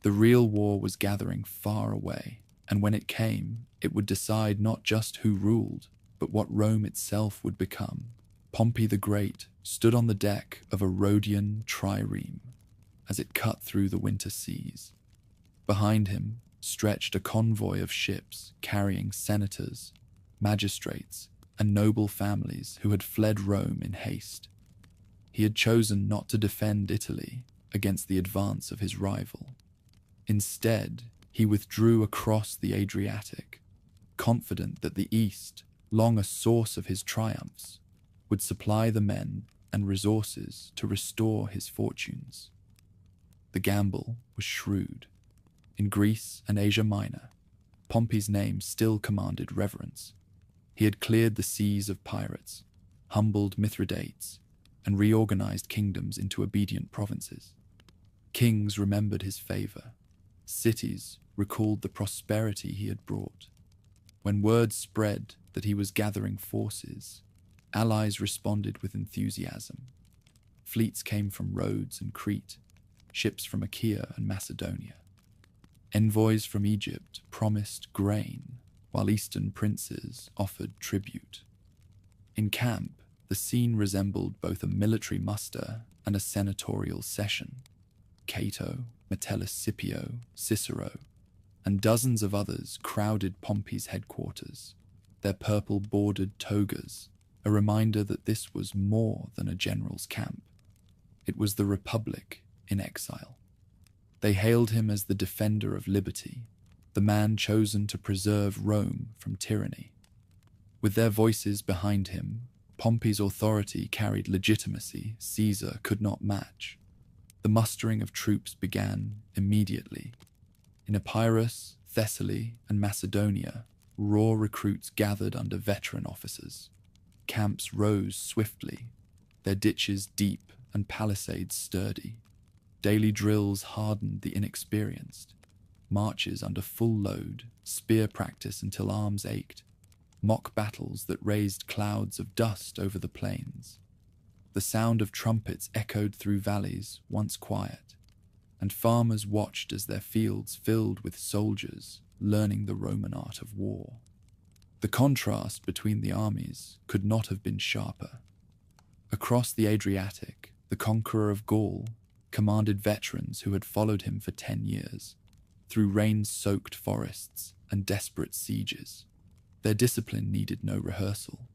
The real war was gathering far away, and when it came, it would decide not just who ruled, but what Rome itself would become. Pompey the Great stood on the deck of a Rhodian trireme as it cut through the winter seas. Behind him stretched a convoy of ships carrying senators, magistrates, and noble families who had fled Rome in haste. He had chosen not to defend Italy against the advance of his rival. Instead, he withdrew across the Adriatic, confident that the East, long a source of his triumphs, would supply the men and resources to restore his fortunes. The gamble was shrewd. In Greece and Asia Minor, Pompey's name still commanded reverence. He had cleared the seas of pirates, humbled Mithridates, and reorganized kingdoms into obedient provinces. Kings remembered his favor. Cities recalled the prosperity he had brought. When word spread that he was gathering forces, allies responded with enthusiasm. Fleets came from Rhodes and Crete, ships from Achaia and Macedonia. Envoys from Egypt promised grain, while Eastern princes offered tribute. In camp, the scene resembled both a military muster and a senatorial session. Cato, Metellus Scipio, Cicero, and dozens of others crowded Pompey's headquarters, their purple-bordered togas, a reminder that this was more than a general's camp. It was the Republic in exile. They hailed him as the defender of liberty, the man chosen to preserve Rome from tyranny. With their voices behind him, Pompey's authority carried legitimacy Caesar could not match. The mustering of troops began immediately. In Epirus, Thessaly, and Macedonia, raw recruits gathered under veteran officers. Camps rose swiftly, their ditches deep and palisades sturdy. Daily drills hardened the inexperienced. Marches under full load, spear practice until arms ached, mock battles that raised clouds of dust over the plains. The sound of trumpets echoed through valleys once quiet, and farmers watched as their fields filled with soldiers learning the Roman art of war. The contrast between the armies could not have been sharper. Across the Adriatic, the conqueror of Gaul commanded veterans who had followed him for 10 years, through rain-soaked forests and desperate sieges. Their discipline needed no rehearsal.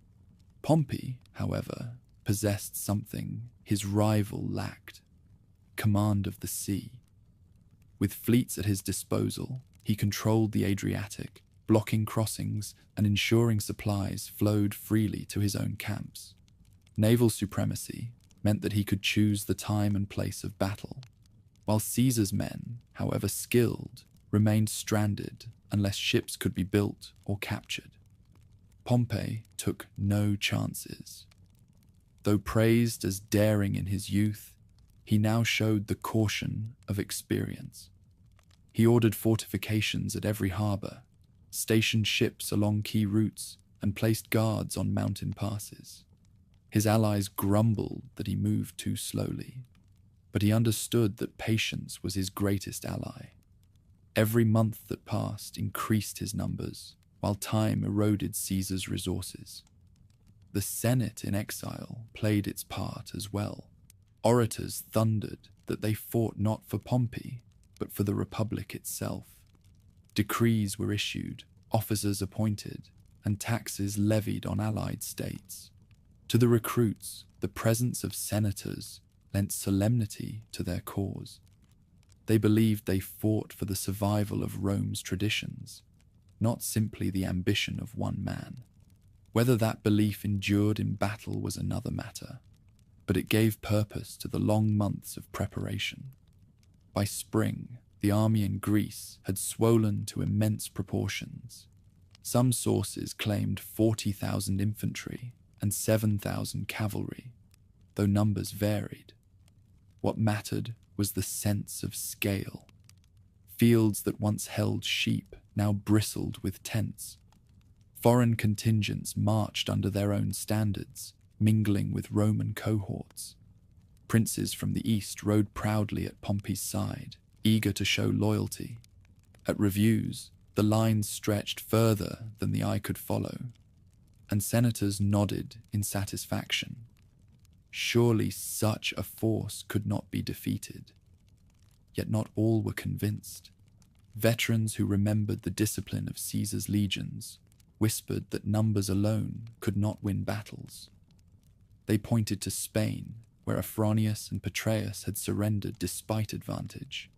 Pompey, however, possessed something his rival lacked: command of the sea. With fleets at his disposal, he controlled the Adriatic, blocking crossings and ensuring supplies flowed freely to his own camps. Naval supremacy meant that he could choose the time and place of battle, while Caesar's men, however skilled, remained stranded unless ships could be built or captured. Pompey took no chances. Though praised as daring in his youth, he now showed the caution of experience. He ordered fortifications at every harbour, stationed ships along key routes, and placed guards on mountain passes. His allies grumbled that he moved too slowly, but he understood that patience was his greatest ally. Every month that passed increased his numbers, while time eroded Caesar's resources. The Senate in exile played its part as well. Orators thundered that they fought not for Pompey, but for the Republic itself. Decrees were issued, officers appointed, and taxes levied on allied states. To the recruits, the presence of senators lent solemnity to their cause. They believed they fought for the survival of Rome's traditions, not simply the ambition of one man. Whether that belief endured in battle was another matter, but it gave purpose to the long months of preparation. By spring, the army in Greece had swollen to immense proportions. Some sources claimed 40,000 infantry and 7,000 cavalry, though numbers varied. What mattered was the sense of scale. Fields that once held sheep now bristled with tents. Foreign contingents marched under their own standards, mingling with Roman cohorts. Princes from the east rode proudly at Pompey's side, eager to show loyalty. At reviews, the lines stretched further than the eye could follow, and senators nodded in satisfaction. Surely such a force could not be defeated. Yet not all were convinced. Veterans who remembered the discipline of Caesar's legions whispered that numbers alone could not win battles. They pointed to Spain, where Afranius and Petreius had surrendered despite advantage,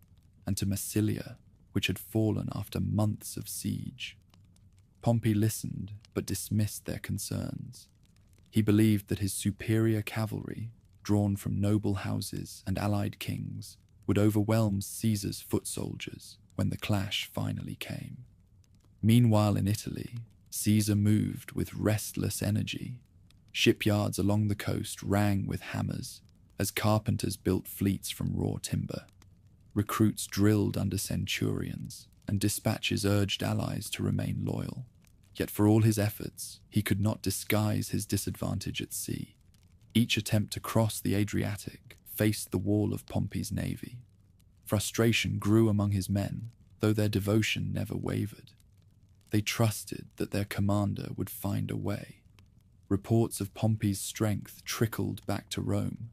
and to Massilia, which had fallen after months of siege. Pompey listened but dismissed their concerns. He believed that his superior cavalry, drawn from noble houses and allied kings, would overwhelm Caesar's foot soldiers when the clash finally came. Meanwhile in Italy, Caesar moved with restless energy. Shipyards along the coast rang with hammers as carpenters built fleets from raw timber. Recruits drilled under centurions, and dispatches urged allies to remain loyal. Yet for all his efforts, he could not disguise his disadvantage at sea. Each attempt to cross the Adriatic faced the wall of Pompey's navy. Frustration grew among his men, though their devotion never wavered. They trusted that their commander would find a way. Reports of Pompey's strength trickled back to Rome,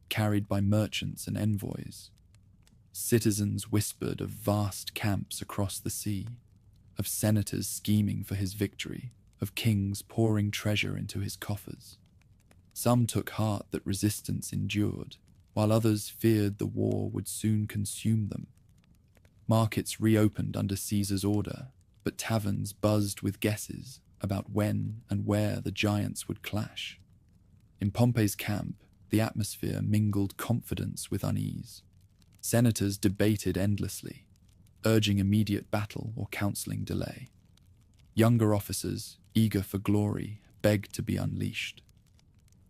carried by merchants and envoys. Citizens whispered of vast camps across the sea, of senators scheming for his victory, of kings pouring treasure into his coffers. Some took heart that resistance endured, while others feared the war would soon consume them. Markets reopened under Caesar's order, but taverns buzzed with guesses about when and where the giants would clash. In Pompey's camp, the atmosphere mingled confidence with unease. Senators debated endlessly, urging immediate battle or counseling delay. Younger officers, eager for glory, begged to be unleashed.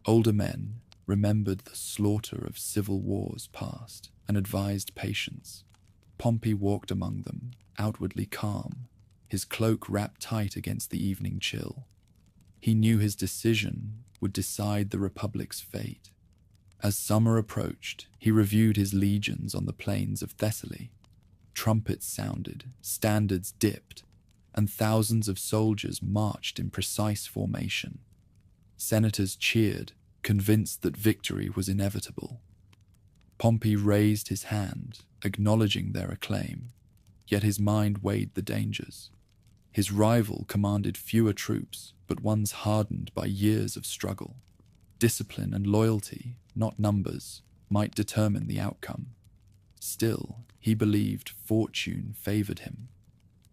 Older men remembered the slaughter of civil wars past and advised patience. Pompey walked among them, outwardly calm, his cloak wrapped tight against the evening chill. He knew his decision would decide the Republic's fate. As summer approached, he reviewed his legions on the plains of Thessaly. Trumpets sounded, standards dipped, and thousands of soldiers marched in precise formation. Senators cheered, convinced that victory was inevitable. Pompey raised his hand, acknowledging their acclaim, yet his mind weighed the dangers. His rival commanded fewer troops, but ones hardened by years of struggle. Discipline and loyalty, not numbers, might determine the outcome. Still, he believed fortune favored him.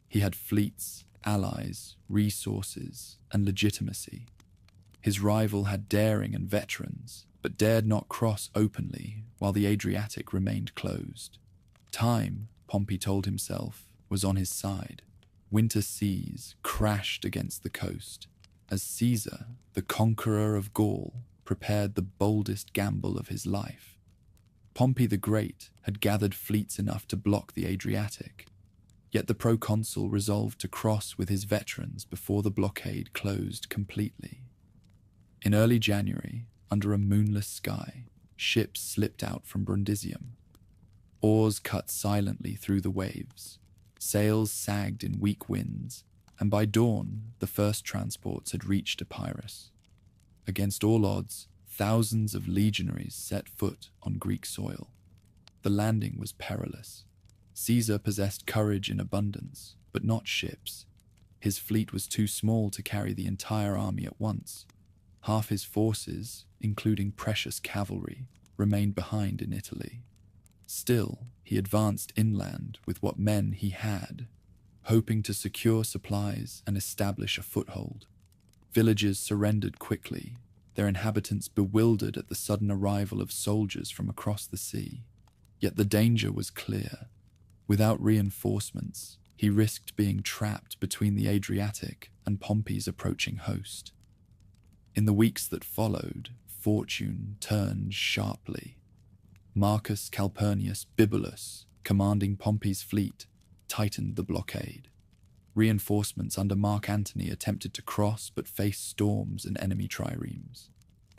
He had fleets, allies, resources, and legitimacy. His rival had daring and veterans, but dared not cross openly while the Adriatic remained closed. Time, Pompey told himself, was on his side. Winter seas crashed against the coast, as Caesar, the conqueror of Gaul, prepared the boldest gamble of his life. Pompey the Great had gathered fleets enough to block the Adriatic, yet the proconsul resolved to cross with his veterans before the blockade closed completely. In early January, under a moonless sky, ships slipped out from Brundisium. Oars cut silently through the waves, sails sagged in weak winds, and by dawn the first transports had reached Epirus. Against all odds, thousands of legionaries set foot on Greek soil. The landing was perilous. Caesar possessed courage in abundance, but not ships. His fleet was too small to carry the entire army at once. Half his forces, including precious cavalry, remained behind in Italy. Still, he advanced inland with what men he had, hoping to secure supplies and establish a foothold. Villages surrendered quickly, their inhabitants bewildered at the sudden arrival of soldiers from across the sea. Yet the danger was clear. Without reinforcements, he risked being trapped between the Adriatic and Pompey's approaching host. In the weeks that followed, fortune turned sharply. Marcus Calpurnius Bibulus, commanding Pompey's fleet, tightened the blockade. Reinforcements under Mark Antony attempted to cross but faced storms and enemy triremes.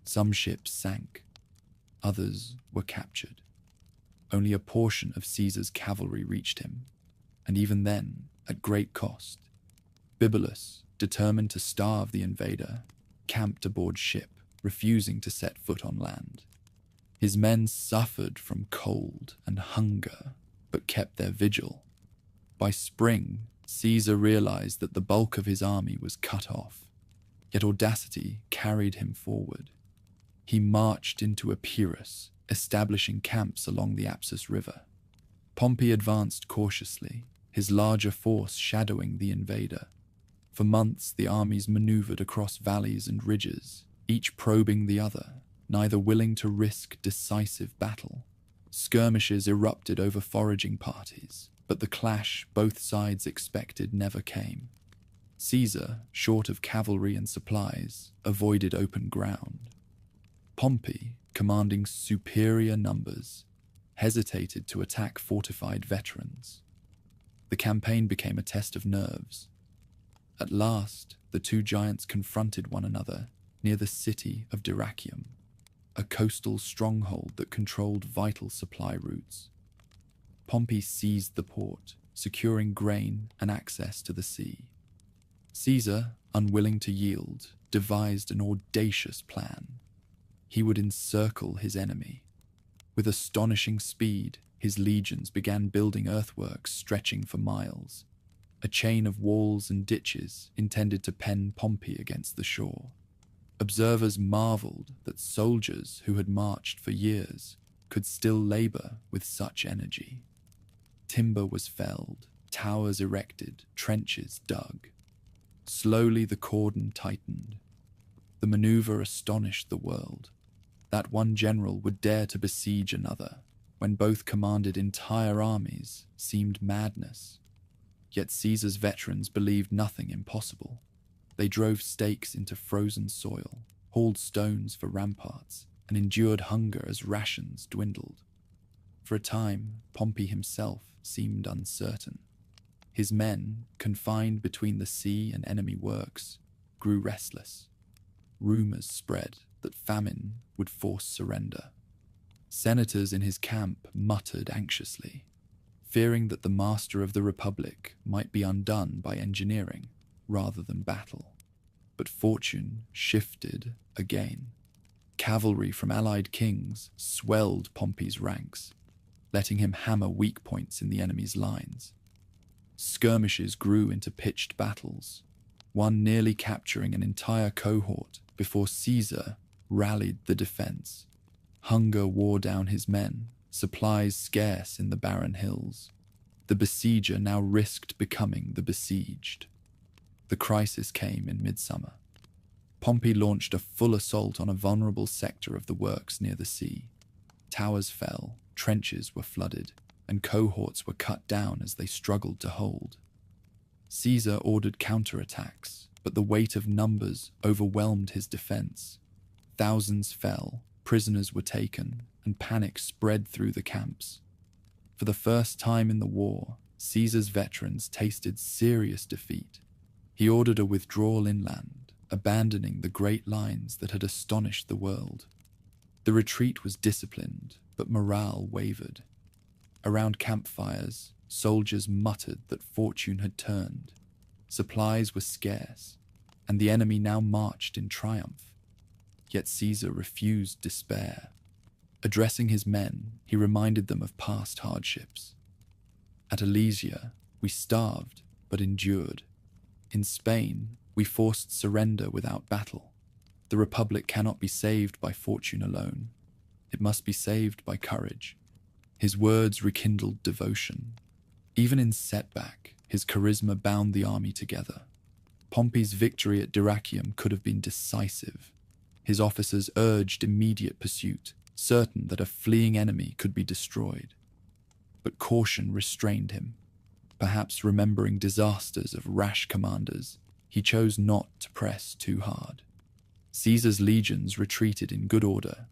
Some ships sank. others were captured. Only a portion of Caesar's cavalry reached him, and even then, at great cost. Bibulus, determined to starve the invader, camped aboard ship, refusing to set foot on land. His men suffered from cold and hunger, but kept their vigil. By spring, Caesar realized that the bulk of his army was cut off, yet audacity carried him forward. He marched into Epirus, establishing camps along the Apsus River. Pompey advanced cautiously, his larger force shadowing the invader. For months, the armies maneuvered across valleys and ridges, each probing the other, neither willing to risk decisive battle. Skirmishes erupted over foraging parties, but the clash both sides expected never came. Caesar, short of cavalry and supplies, avoided open ground. Pompey, commanding superior numbers, hesitated to attack fortified veterans. The campaign became a test of nerves. At last, the two giants confronted one another near the city of Actium, a coastal stronghold that controlled vital supply routes. Pompey seized the port, securing grain and access to the sea. Caesar, unwilling to yield, devised an audacious plan. He would encircle his enemy. With astonishing speed, his legions began building earthworks stretching for miles, a chain of walls and ditches intended to pen Pompey against the shore. Observers marveled that soldiers who had marched for years could still labor with such energy. Timber was felled, towers erected, trenches dug. Slowly the cordon tightened. The maneuver astonished the world. That one general would dare to besiege another, when both commanded entire armies, seemed madness. Yet Caesar's veterans believed nothing impossible. They drove stakes into frozen soil, hauled stones for ramparts, and endured hunger as rations dwindled. For a time, Pompey himself seemed uncertain. His men, confined between the sea and enemy works, grew restless. Rumors spread that famine would force surrender. Senators in his camp muttered anxiously, fearing that the master of the Republic might be undone by engineering rather than battle. But fortune shifted again. Cavalry from allied kings swelled Pompey's ranks, letting him hammer weak points in the enemy's lines. Skirmishes grew into pitched battles, one nearly capturing an entire cohort before Caesar rallied the defense. Hunger wore down his men, supplies scarce in the barren hills. The besieger now risked becoming the besieged. The crisis came in midsummer. Pompey launched a full assault on a vulnerable sector of the works near the sea. Towers fell, trenches were flooded, and cohorts were cut down as they struggled to hold. Caesar ordered counterattacks, but the weight of numbers overwhelmed his defense. Thousands fell, prisoners were taken, and panic spread through the camps. For the first time in the war, Caesar's veterans tasted serious defeat. He ordered a withdrawal inland, abandoning the great lines that had astonished the world. The retreat was disciplined, but morale wavered. Around campfires, soldiers muttered that fortune had turned. Supplies were scarce, and the enemy now marched in triumph. Yet Caesar refused despair. Addressing his men, he reminded them of past hardships. At Alesia, we starved, but endured. In Spain, we forced surrender without battle. The Republic cannot be saved by fortune alone. It must be saved by courage. His words rekindled devotion. Even in setback, his charisma bound the army together. Pompey's victory at Dyrrhachium could have been decisive. His officers urged immediate pursuit, certain that a fleeing enemy could be destroyed. But caution restrained him. Perhaps remembering disasters of rash commanders, he chose not to press too hard. Caesar's legions retreated in good order,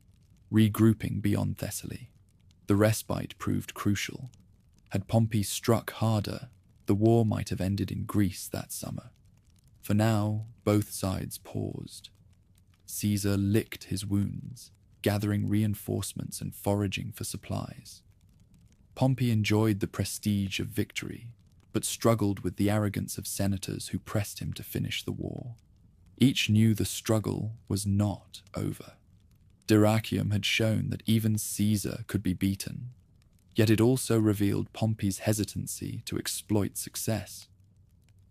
regrouping beyond Thessaly. The respite proved crucial. Had Pompey struck harder, the war might have ended in Greece that summer. For now, both sides paused. Caesar licked his wounds. gathering reinforcements and foraging for supplies. Pompey enjoyed the prestige of victory, but struggled with the arrogance of senators who pressed him to finish the war. Each knew the struggle was not over. Actium had shown that even Caesar could be beaten, yet it also revealed Pompey's hesitancy to exploit success.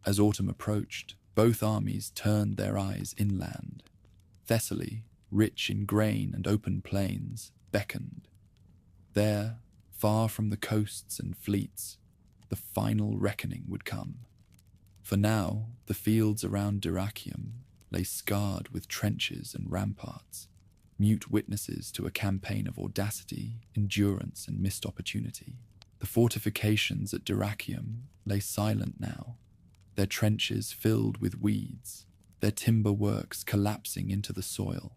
As autumn approached, both armies turned their eyes inland. Thessaly, rich in grain and open plains, beckoned. There, far from the coasts and fleets, the final reckoning would come. For now, the fields around Actium lay scarred with trenches and ramparts, mute witnesses to a campaign of audacity, endurance, and missed opportunity. The fortifications at Actium lay silent now, their trenches filled with weeds, their timber works collapsing into the soil.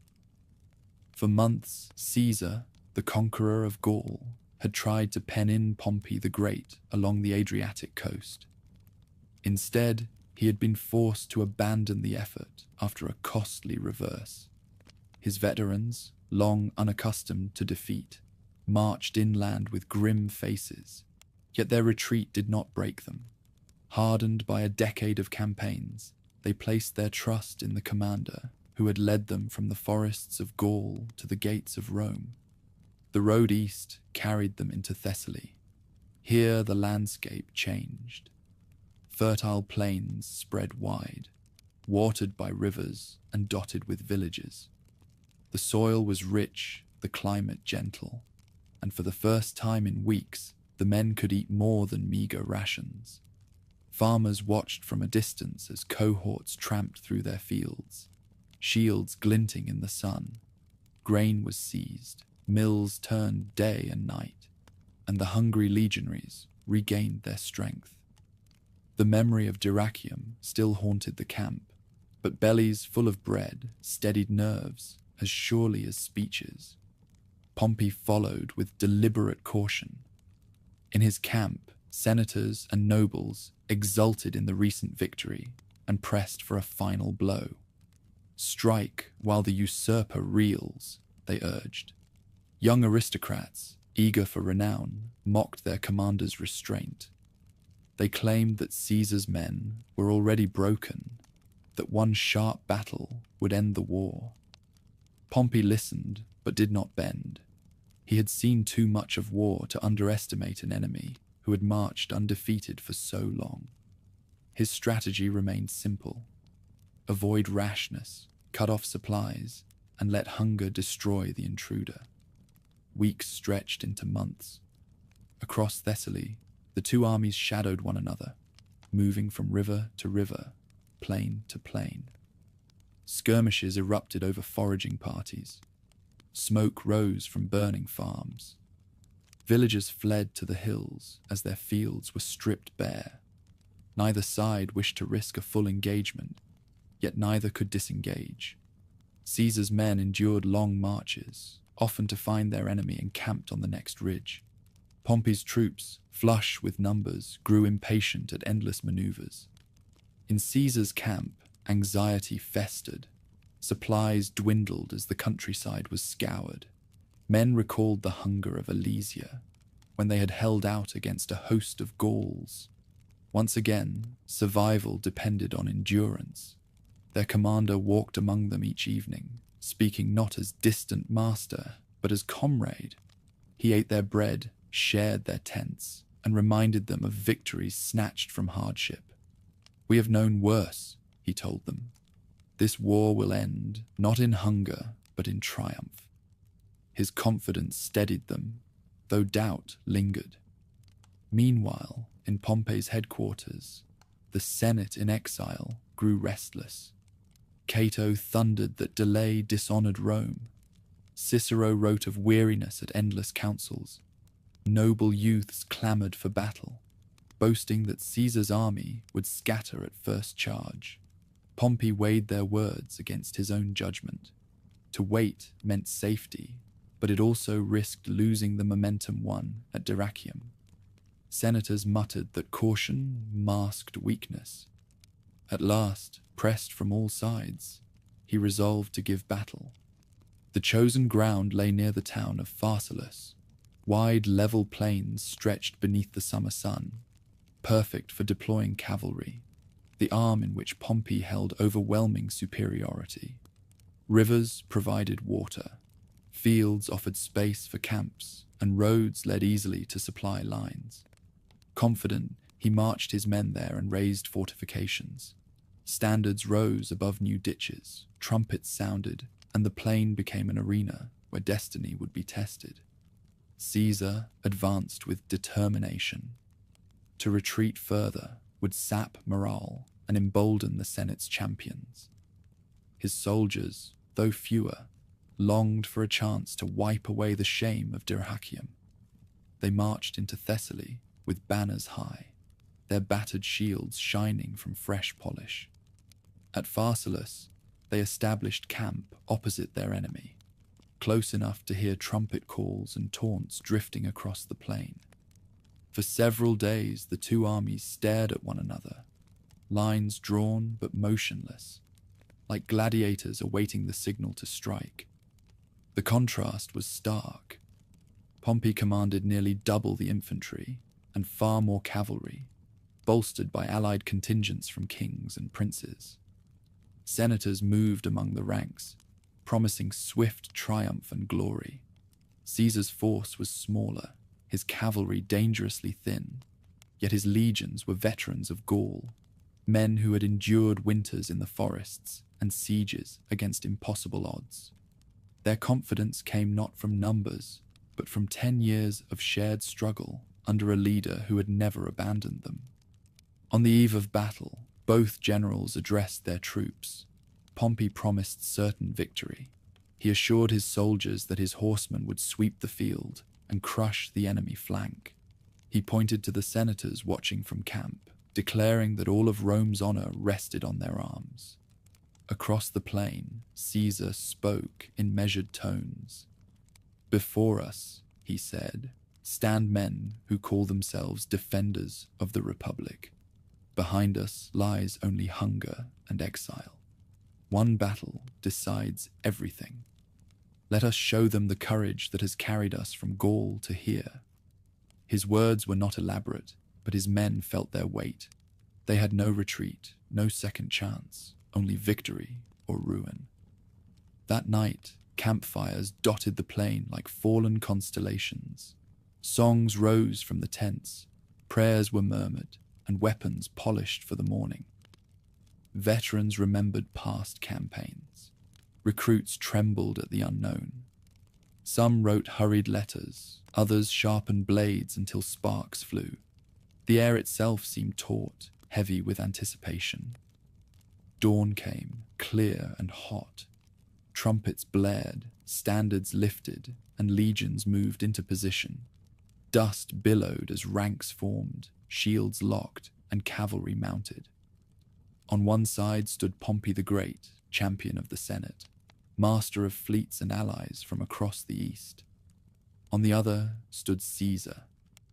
For months, Caesar, the conqueror of Gaul, had tried to pen in Pompey the Great along the Adriatic coast. Instead, he had been forced to abandon the effort after a costly reverse. His veterans, long unaccustomed to defeat, marched inland with grim faces, yet their retreat did not break them. Hardened by a decade of campaigns, they placed their trust in the commander who had led them from the forests of Gaul to the gates of Rome. The road east carried them into Thessaly. Here the landscape changed. Fertile plains spread wide, watered by rivers and dotted with villages. The soil was rich, the climate gentle, and for the first time in weeks, the men could eat more than meager rations. Farmers watched from a distance as cohorts tramped through their fields, shields glinting in the sun. Grain was seized, mills turned day and night, and the hungry legionaries regained their strength. The memory of Actium still haunted the camp, but bellies full of bread steadied nerves as surely as speeches. Pompey followed with deliberate caution. In his camp, senators and nobles exulted in the recent victory and pressed for a final blow. "Strike while the usurper reels," they urged. Young aristocrats, eager for renown, mocked their commander's restraint. They claimed that Caesar's men were already broken, that one sharp battle would end the war. Pompey listened, but did not bend. He had seen too much of war to underestimate an enemy who had marched undefeated for so long. His strategy remained simple: avoid rashness, cut off supplies, and let hunger destroy the intruder. Weeks stretched into months. Across Thessaly, the two armies shadowed one another, moving from river to river, plain to plain. Skirmishes erupted over foraging parties. Smoke rose from burning farms. Villagers fled to the hills as their fields were stripped bare. Neither side wished to risk a full engagement, yet neither could disengage. Caesar's men endured long marches, often to find their enemy encamped on the next ridge. Pompey's troops, flush with numbers, grew impatient at endless maneuvers. In Caesar's camp, anxiety festered. Supplies dwindled as the countryside was scoured. Men recalled the hunger of Alesia, when they had held out against a host of Gauls. Once again, survival depended on endurance. Their commander walked among them each evening, speaking not as distant master, but as comrade. He ate their bread, shared their tents, and reminded them of victories snatched from hardship. "We have known worse," he told them. "This war will end, not in hunger, but in triumph." His confidence steadied them, though doubt lingered. Meanwhile, in Pompey's headquarters, the Senate in exile grew restless. Cato thundered that delay dishonored Rome. Cicero wrote of weariness at endless councils. Noble youths clamored for battle, boasting that Caesar's army would scatter at first charge. Pompey weighed their words against his own judgment. To wait meant safety, but it also risked losing the momentum won at Actium. Senators muttered that caution masked weakness. At last, pressed from all sides, he resolved to give battle. The chosen ground lay near the town of Pharsalus. Wide, level plains stretched beneath the summer sun, perfect for deploying cavalry, the arm in which Pompey held overwhelming superiority. Rivers provided water, fields offered space for camps, and roads led easily to supply lines. Confident, he marched his men there and raised fortifications. Standards rose above new ditches, trumpets sounded, and the plain became an arena where destiny would be tested. Caesar advanced with determination. To retreat further would sap morale and embolden the Senate's champions. His soldiers, though fewer, longed for a chance to wipe away the shame of Actium. They marched into Thessaly with banners high, their battered shields shining from fresh polish. At Pharsalus, they established camp opposite their enemy, close enough to hear trumpet calls and taunts drifting across the plain. For several days, the two armies stared at one another, lines drawn but motionless, like gladiators awaiting the signal to strike. The contrast was stark. Pompey commanded nearly double the infantry and far more cavalry, bolstered by allied contingents from kings and princes. Senators moved among the ranks, promising swift triumph and glory. Caesar's force was smaller, his cavalry dangerously thin, yet his legions were veterans of Gaul, men who had endured winters in the forests and sieges against impossible odds. Their confidence came not from numbers, but from 10 years of shared struggle under a leader who had never abandoned them. On the eve of battle, both generals addressed their troops. Pompey promised certain victory. He assured his soldiers that his horsemen would sweep the field and crush the enemy flank. He pointed to the senators watching from camp, declaring that all of Rome's honor rested on their arms. Across the plain, Caesar spoke in measured tones. "Before us," he said, "stand men who call themselves defenders of the Republic. Behind us lies only hunger and exile. One battle decides everything. Let us show them the courage that has carried us from Gaul to here." His words were not elaborate, but his men felt their weight. They had no retreat, no second chance, only victory or ruin. That night, campfires dotted the plain like fallen constellations. Songs rose from the tents, prayers were murmured, and weapons polished for the morning. Veterans remembered past campaigns. Recruits trembled at the unknown. Some wrote hurried letters, others sharpened blades until sparks flew. The air itself seemed taut, heavy with anticipation. Dawn came, clear and hot. Trumpets blared, standards lifted, and legions moved into position. Dust billowed as ranks formed, shields locked, and cavalry mounted. On one side stood Pompey the Great, champion of the Senate, master of fleets and allies from across the east. On the other stood Caesar,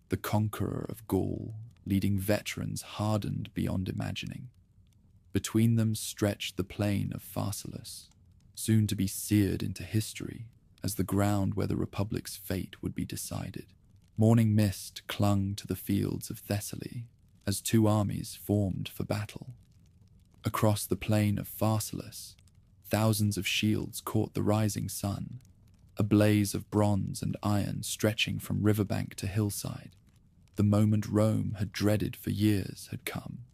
the conqueror of Gaul, leading veterans hardened beyond imagining. Between them stretched the plain of Pharsalus, soon to be seared into history as the ground where the Republic's fate would be decided. Morning mist clung to the fields of Thessaly as two armies formed for battle. Across the plain of Pharsalus, thousands of shields caught the rising sun, a blaze of bronze and iron stretching from riverbank to hillside. The moment Rome had dreaded for years had come.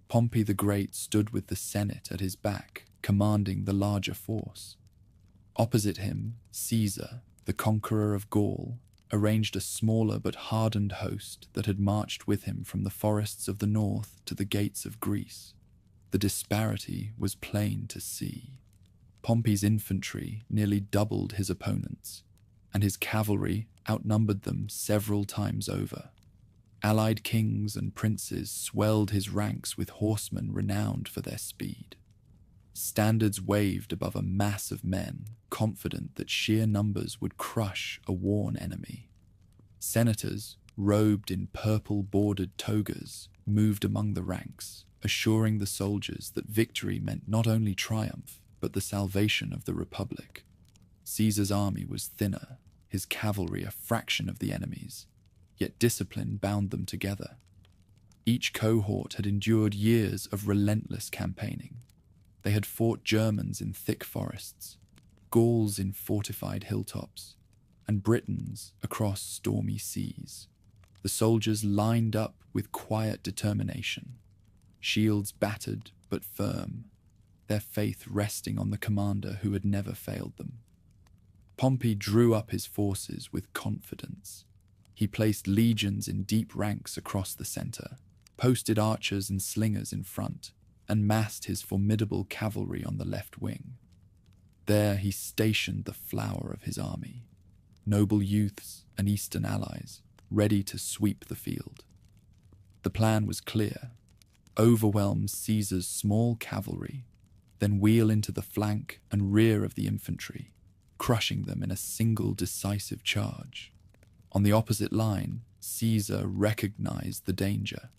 Pompey the Great stood with the Senate at his back, commanding the larger force. Opposite him, Caesar, the conqueror of Gaul, arranged a smaller but hardened host that had marched with him from the forests of the north to the gates of Greece. The disparity was plain to see. Pompey's infantry nearly doubled his opponents, and his cavalry outnumbered them several times over. Allied kings and princes swelled his ranks with horsemen renowned for their speed. Standards waved above a mass of men, confident that sheer numbers would crush a worn enemy. Senators, robed in purple-bordered togas, moved among the ranks, assuring the soldiers that victory meant not only triumph, but the salvation of the Republic. Caesar's army was thinner, his cavalry a fraction of the enemy's, yet discipline bound them together. Each cohort had endured years of relentless campaigning. They had fought Germans in thick forests, Gauls in fortified hilltops, and Britons across stormy seas. The soldiers lined up with quiet determination, shields battered but firm, their faith resting on the commander who had never failed them. Pompey drew up his forces with confidence. He placed legions in deep ranks across the center, posted archers and slingers in front, and massed his formidable cavalry on the left wing. There he stationed the flower of his army, noble youths and Eastern allies, ready to sweep the field. The plan was clear: overwhelm Caesar's small cavalry, then wheel into the flank and rear of the infantry, crushing them in a single decisive charge. On the opposite line, Caesar recognized the danger.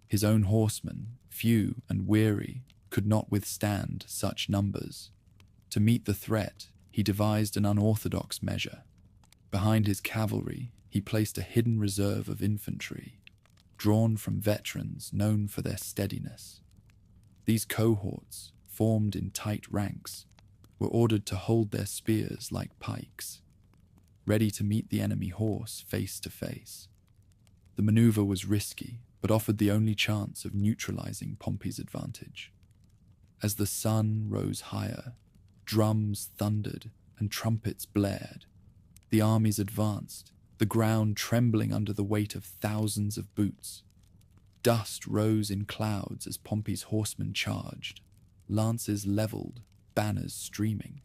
His own horsemen, few and weary, could not withstand such numbers. To meet the threat, he devised an unorthodox measure. Behind his cavalry, he placed a hidden reserve of infantry, drawn from veterans known for their steadiness. These cohorts, formed in tight ranks, were ordered to hold their spears like pikes, ready to meet the enemy horse face to face. The maneuver was risky, but offered the only chance of neutralizing Pompey's advantage. As the sun rose higher, drums thundered and trumpets blared. The armies advanced, the ground trembling under the weight of thousands of boots. Dust rose in clouds as Pompey's horsemen charged, lances leveled, banners streaming.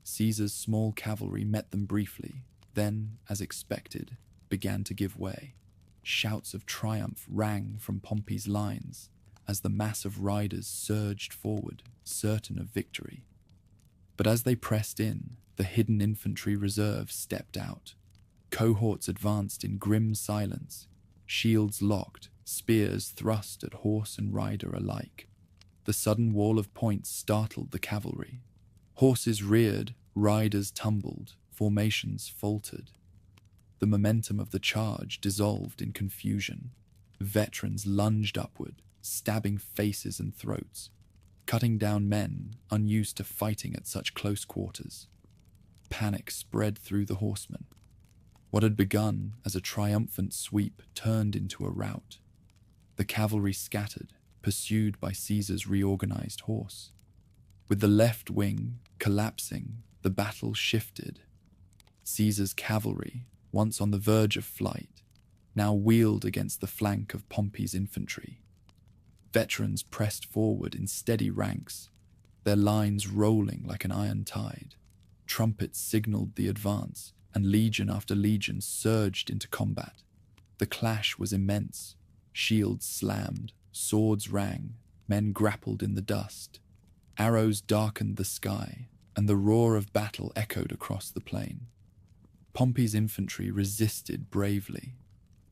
Caesar's small cavalry met them briefly, then, as expected, began to give way. Shouts of triumph rang from Pompey's lines as the mass of riders surged forward, certain of victory. But as they pressed in, the hidden infantry reserve stepped out. Cohorts advanced in grim silence, shields locked, spears thrust at horse and rider alike. The sudden wall of points startled the cavalry. Horses reared, riders tumbled, formations faltered. The momentum of the charge dissolved in confusion. Veterans lunged upward, stabbing faces and throats, cutting down men unused to fighting at such close quarters. Panic spread through the horsemen. What had begun as a triumphant sweep turned into a rout. The cavalry scattered, pursued by Caesar's reorganized horse. With the left wing collapsing, the battle shifted. Caesar's cavalry, once on the verge of flight, now wheeled against the flank of Pompey's infantry. Veterans pressed forward in steady ranks, their lines rolling like an iron tide. Trumpets signaled the advance, and legion after legion surged into combat. The clash was immense. Shields slammed, swords rang, men grappled in the dust. Arrows darkened the sky, and the roar of battle echoed across the plain. Pompey's infantry resisted bravely.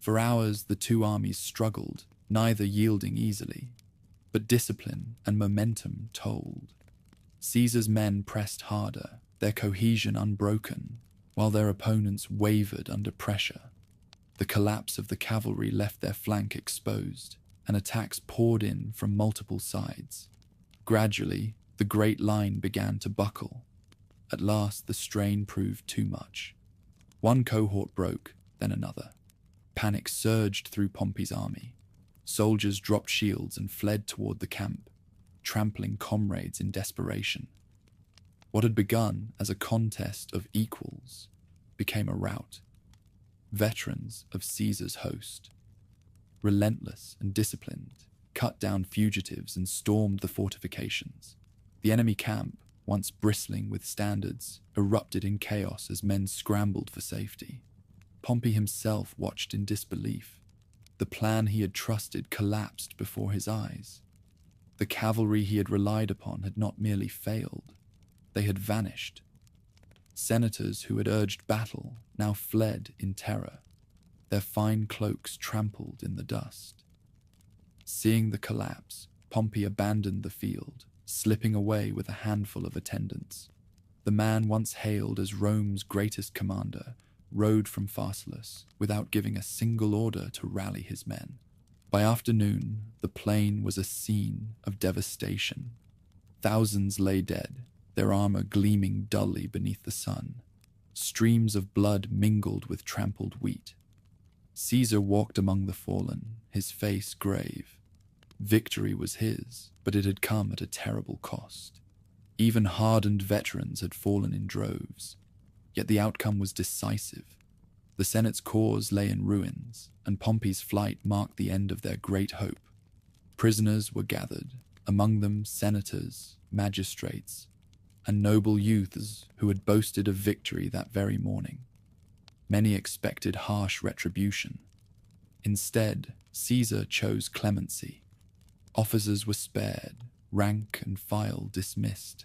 For hours the two armies struggled, neither yielding easily. But discipline and momentum told. Caesar's men pressed harder, their cohesion unbroken, while their opponents wavered under pressure. The collapse of the cavalry left their flank exposed, and attacks poured in from multiple sides. Gradually, the great line began to buckle. At last, the strain proved too much. One cohort broke, then another. Panic surged through Pompey's army. Soldiers dropped shields and fled toward the camp, trampling comrades in desperation. What had begun as a contest of equals became a rout. Veterans of Caesar's host, relentless and disciplined, cut down fugitives and stormed the fortifications. The enemy camp, once bristling with standards, erupted in chaos as men scrambled for safety. Pompey himself watched in disbelief. The plan he had trusted collapsed before his eyes. The cavalry he had relied upon had not merely failed, they had vanished. Senators who had urged battle now fled in terror, their fine cloaks trampled in the dust. Seeing the collapse, Pompey abandoned the field, slipping away with a handful of attendants. The man once hailed as Rome's greatest commander rode from Pharsalus without giving a single order to rally his men. By afternoon, the plain was a scene of devastation. Thousands lay dead, their armor gleaming dully beneath the sun. Streams of blood mingled with trampled wheat. Caesar walked among the fallen, his face grave. Victory was his, but it had come at a terrible cost. Even hardened veterans had fallen in droves. Yet the outcome was decisive. The Senate's cause lay in ruins, and Pompey's flight marked the end of their great hope. Prisoners were gathered, among them senators, magistrates, and noble youths who had boasted of victory that very morning. Many expected harsh retribution. Instead, Caesar chose clemency. Officers were spared, rank and file dismissed.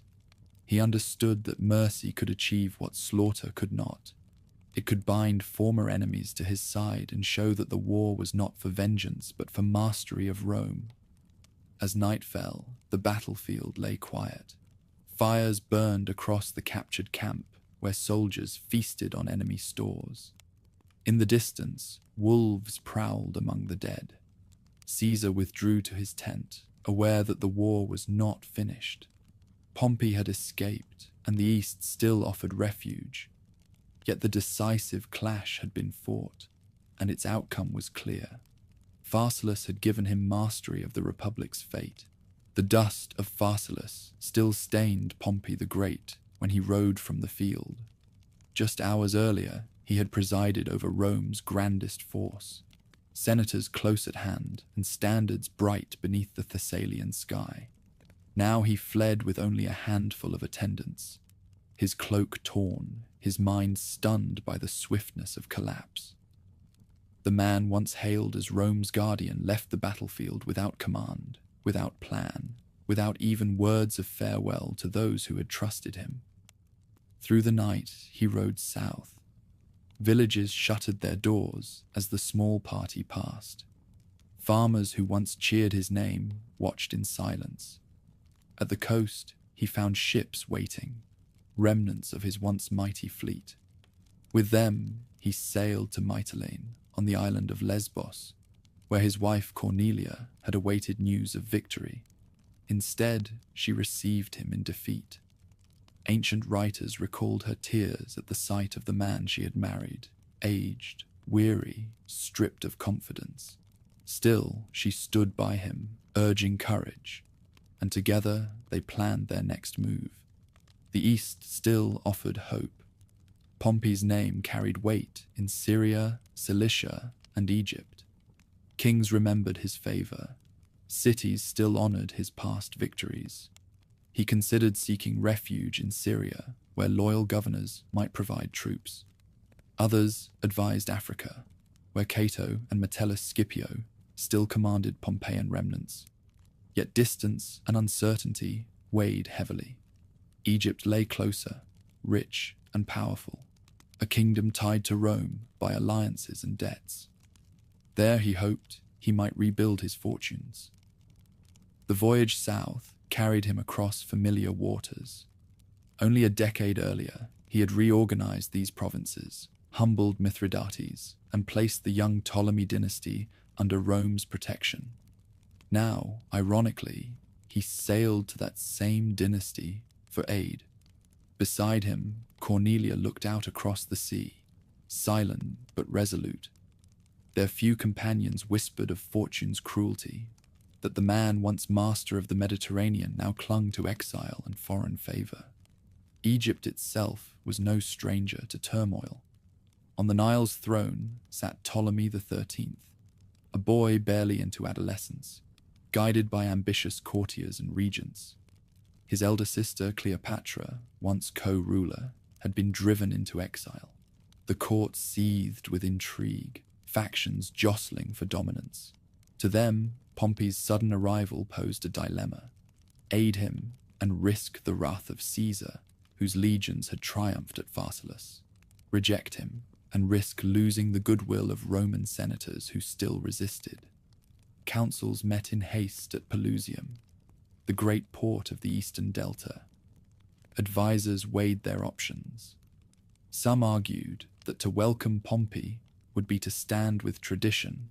He understood that mercy could achieve what slaughter could not. It could bind former enemies to his side and show that the war was not for vengeance but for mastery of Rome. As night fell, the battlefield lay quiet. Fires burned across the captured camp, where soldiers feasted on enemy stores. In the distance, wolves prowled among the dead. Caesar withdrew to his tent, aware that the war was not finished. Pompey had escaped, and the East still offered refuge. Yet the decisive clash had been fought, and its outcome was clear. Pharsalus had given him mastery of the Republic's fate. The dust of Pharsalus still stained Pompey the Great when he rode from the field. Just hours earlier, he had presided over Rome's grandest force, senators close at hand and standards bright beneath the Thessalian sky. Now he fled with only a handful of attendants, his cloak torn, his mind stunned by the swiftness of collapse. The man once hailed as Rome's guardian left the battlefield without command, without plan, without even words of farewell to those who had trusted him. Through the night, he rode south. Villages shuttered their doors as the small party passed. Farmers who once cheered his name watched in silence. At the coast, he found ships waiting, remnants of his once mighty fleet. With them, he sailed to Mytilene on the island of Lesbos, where his wife Cornelia had awaited news of victory. Instead, she received him in defeat. Ancient writers recalled her tears at the sight of the man she had married, aged, weary, stripped of confidence. Still, she stood by him, urging courage, and together they planned their next move. The East still offered hope. Pompey's name carried weight in Syria, Cilicia, and Egypt. Kings remembered his favor. Cities still honored his past victories. He considered seeking refuge in Syria, where loyal governors might provide troops. Others advised Africa, where Cato and Metellus Scipio still commanded Pompeian remnants. Yet distance and uncertainty weighed heavily. Egypt lay closer, rich and powerful, a kingdom tied to Rome by alliances and debts. There he hoped he might rebuild his fortunes. The voyage south carried him across familiar waters. Only a decade earlier, he had reorganized these provinces, humbled Mithridates, and placed the young Ptolemy dynasty under Rome's protection. Now, ironically, he sailed to that same dynasty for aid. Beside him, Cornelia looked out across the sea, silent but resolute. Their few companions whispered of fortune's cruelty, that the man once master of the Mediterranean now clung to exile and foreign favor. Egypt itself was no stranger to turmoil. On the Nile's throne sat Ptolemy XIII, a boy barely into adolescence, guided by ambitious courtiers and regents. His elder sister Cleopatra, once co-ruler, had been driven into exile. The court seethed with intrigue, factions jostling for dominance. To them, Pompey's sudden arrival posed a dilemma: aid him and risk the wrath of Caesar, whose legions had triumphed at Pharsalus. Reject him and risk losing the goodwill of Roman senators who still resisted. Councils met in haste at Pelusium, the great port of the eastern delta. advisors weighed their options. Some argued that to welcome Pompey would be to stand with tradition,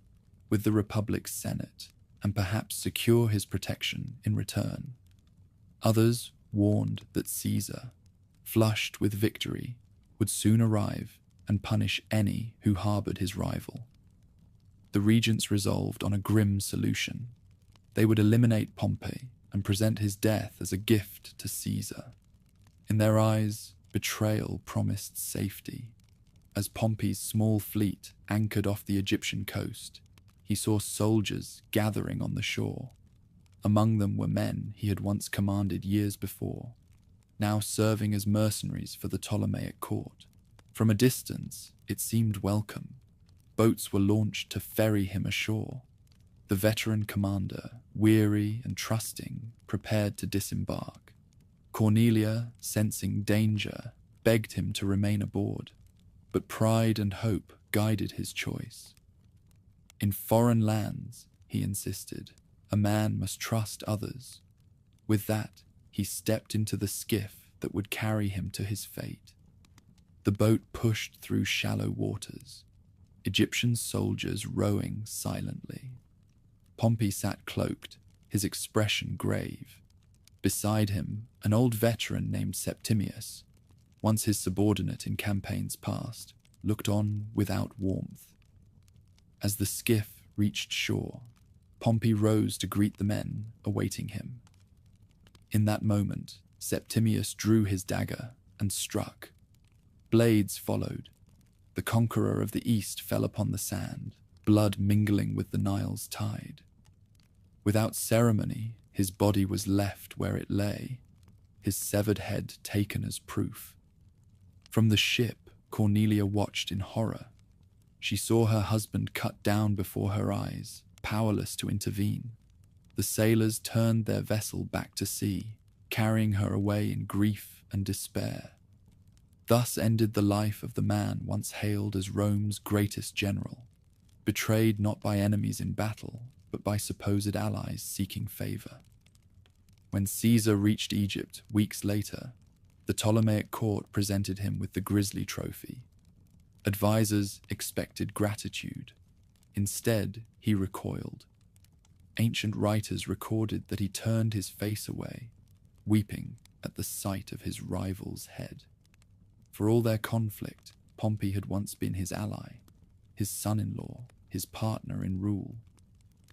with the Republic's Senate, and perhaps secure his protection in return. Others warned that Caesar, flushed with victory, would soon arrive and punish any who harbored his rival. The regents resolved on a grim solution. They would eliminate Pompey and present his death as a gift to Caesar. In their eyes, betrayal promised safety. As Pompey's small fleet anchored off the Egyptian coast, he saw soldiers gathering on the shore. Among them were men he had once commanded years before, now serving as mercenaries for the Ptolemaic court. From a distance, it seemed welcome. Boats were launched to ferry him ashore. The veteran commander, weary and trusting, prepared to disembark. Cornelia, sensing danger, begged him to remain aboard, but pride and hope guided his choice. In foreign lands, he insisted, a man must trust others. With that, he stepped into the skiff that would carry him to his fate. The boat pushed through shallow waters, Egyptian soldiers rowing silently. Pompey sat cloaked, his expression grave. Beside him, an old veteran named Septimius, once his subordinate in campaigns past, looked on without warmth. As the skiff reached shore, Pompey rose to greet the men awaiting him. In that moment, Septimius drew his dagger and struck. Blades followed. The conqueror of the east fell upon the sand, blood mingling with the Nile's tide. Without ceremony, his body was left where it lay, his severed head taken as proof. From the ship, Cornelia watched in horror. She saw her husband cut down before her eyes, powerless to intervene. The sailors turned their vessel back to sea, carrying her away in grief and despair. Thus ended the life of the man once hailed as Rome's greatest general, betrayed not by enemies in battle, but by supposed allies seeking favor. When Caesar reached Egypt weeks later, the Ptolemaic court presented him with the grisly trophy. Advisors expected gratitude. Instead, he recoiled. Ancient writers recorded that he turned his face away, weeping at the sight of his rival's head. For all their conflict, Pompey had once been his ally, his son-in-law, his partner in rule.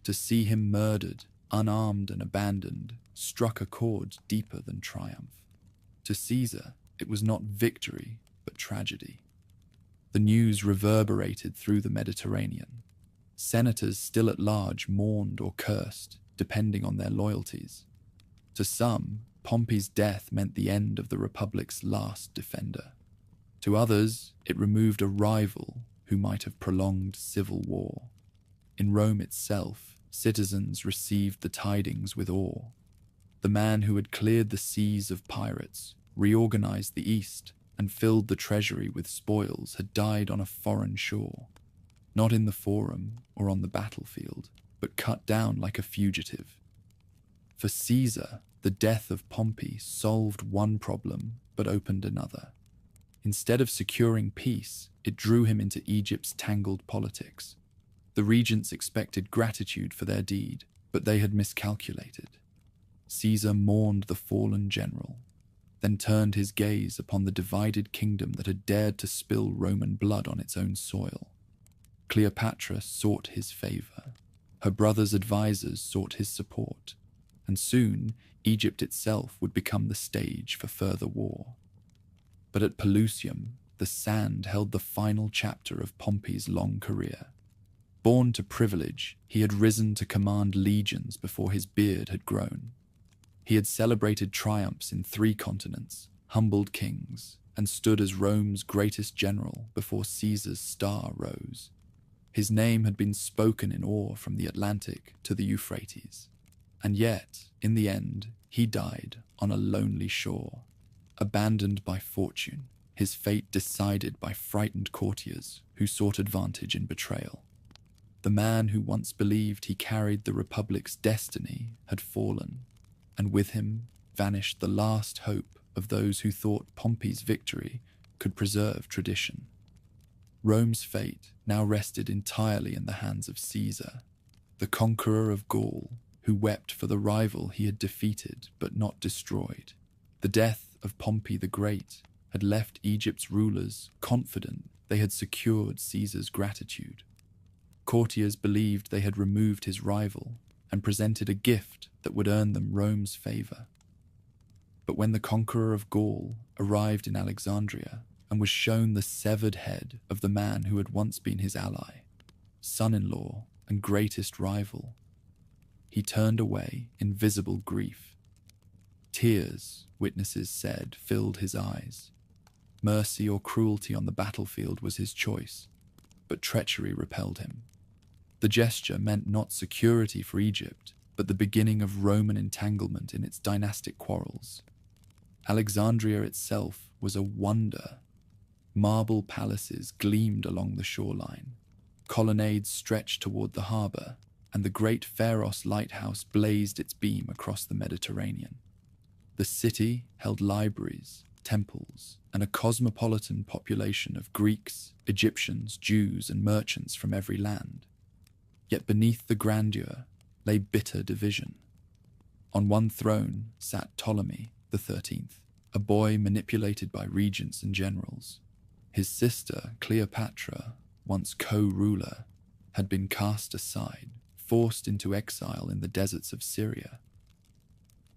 To see him murdered, unarmed and abandoned, struck a chord deeper than triumph. To Caesar, it was not victory, but tragedy. The news reverberated through the Mediterranean. Senators still at large mourned or cursed, depending on their loyalties. To some, Pompey's death meant the end of the Republic's last defender. To others, it removed a rival who might have prolonged civil war. In Rome itself, citizens received the tidings with awe. The man who had cleared the seas of pirates, reorganized the East, and filled the treasury with spoils had died on a foreign shore, not in the forum or on the battlefield, but cut down like a fugitive. For Caesar, the death of Pompey solved one problem but opened another. Instead of securing peace, it drew him into Egypt's tangled politics. The regents expected gratitude for their deed, but they had miscalculated. Caesar mourned the fallen general, then turned his gaze upon the divided kingdom that had dared to spill Roman blood on its own soil. Cleopatra sought his favor. Her brother's advisors sought his support, and soon Egypt itself would become the stage for further war. But at Pelusium, the sand held the final chapter of Pompey's long career. Born to privilege, he had risen to command legions before his beard had grown. He had celebrated triumphs in 3 continents, humbled kings, and stood as Rome's greatest general before Caesar's star rose. His name had been spoken in awe from the Atlantic to the Euphrates. And yet, in the end, he died on a lonely shore, abandoned by fortune, his fate decided by frightened courtiers who sought advantage in betrayal. The man who once believed he carried the Republic's destiny had fallen, and with him vanished the last hope of those who thought Pompey's victory could preserve tradition. Rome's fate now rested entirely in the hands of Caesar, the conqueror of Gaul, who wept for the rival he had defeated but not destroyed. The death of Pompey the Great had left Egypt's rulers confident they had secured Caesar's gratitude. Courtiers believed they had removed his rival and presented a gift that would earn them Rome's favor. But when the conqueror of Gaul arrived in Alexandria and was shown the severed head of the man who had once been his ally, son-in-law, and greatest rival, he turned away in visible grief. Tears, witnesses said, filled his eyes. Mercy or cruelty on the battlefield was his choice, but treachery repelled him. The gesture meant not security for Egypt, but the beginning of Roman entanglement in its dynastic quarrels. Alexandria itself was a wonder. Marble palaces gleamed along the shoreline. Colonnades stretched toward the harbor, and the great Pharos lighthouse blazed its beam across the Mediterranean. The city held libraries, temples, and a cosmopolitan population of Greeks, Egyptians, Jews, and merchants from every land. Yet beneath the grandeur lay bitter division. On one throne sat Ptolemy XIII, a boy manipulated by regents and generals. His sister, Cleopatra, once co-ruler, had been cast aside, forced into exile in the deserts of Syria.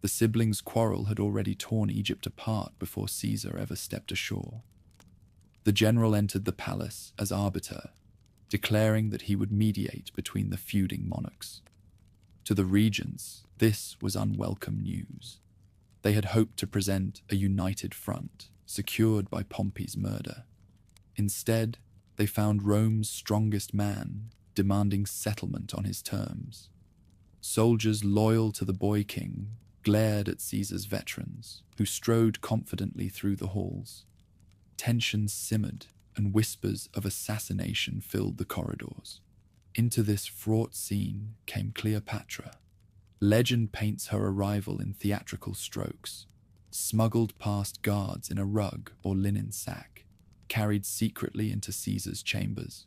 The siblings' quarrel had already torn Egypt apart before Caesar ever stepped ashore. The general entered the palace as arbiter, declaring that he would mediate between the feuding monarchs. To the regents, this was unwelcome news. They had hoped to present a united front, secured by Pompey's murder. Instead, they found Rome's strongest man demanding settlement on his terms. Soldiers loyal to the boy king glared at Caesar's veterans, who strode confidently through the halls. Tension simmered, and whispers of assassination filled the corridors. Into this fraught scene came Cleopatra. Legend paints her arrival in theatrical strokes, smuggled past guards in a rug or linen sack, carried secretly into Caesar's chambers.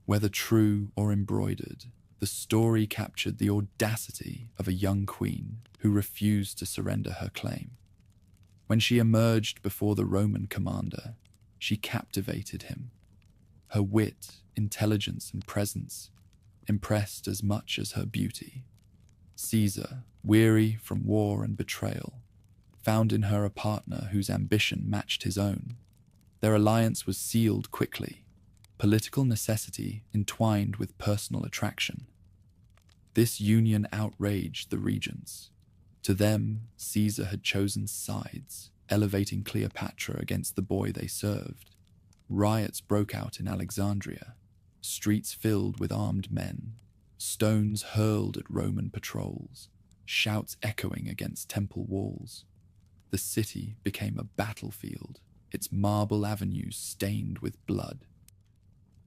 Whether true or embroidered, the story captured the audacity of a young queen who refused to surrender her claim. When she emerged before the Roman commander, she captivated him. Her wit, intelligence, and presence impressed as much as her beauty. Caesar, weary from war and betrayal, found in her a partner whose ambition matched his own. Their alliance was sealed quickly, political necessity entwined with personal attraction. This union outraged the regents. To them, Caesar had chosen sides, elevating Cleopatra against the boy they served. Riots broke out in Alexandria, streets filled with armed men, stones hurled at Roman patrols, shouts echoing against temple walls. The city became a battlefield, its marble avenues stained with blood.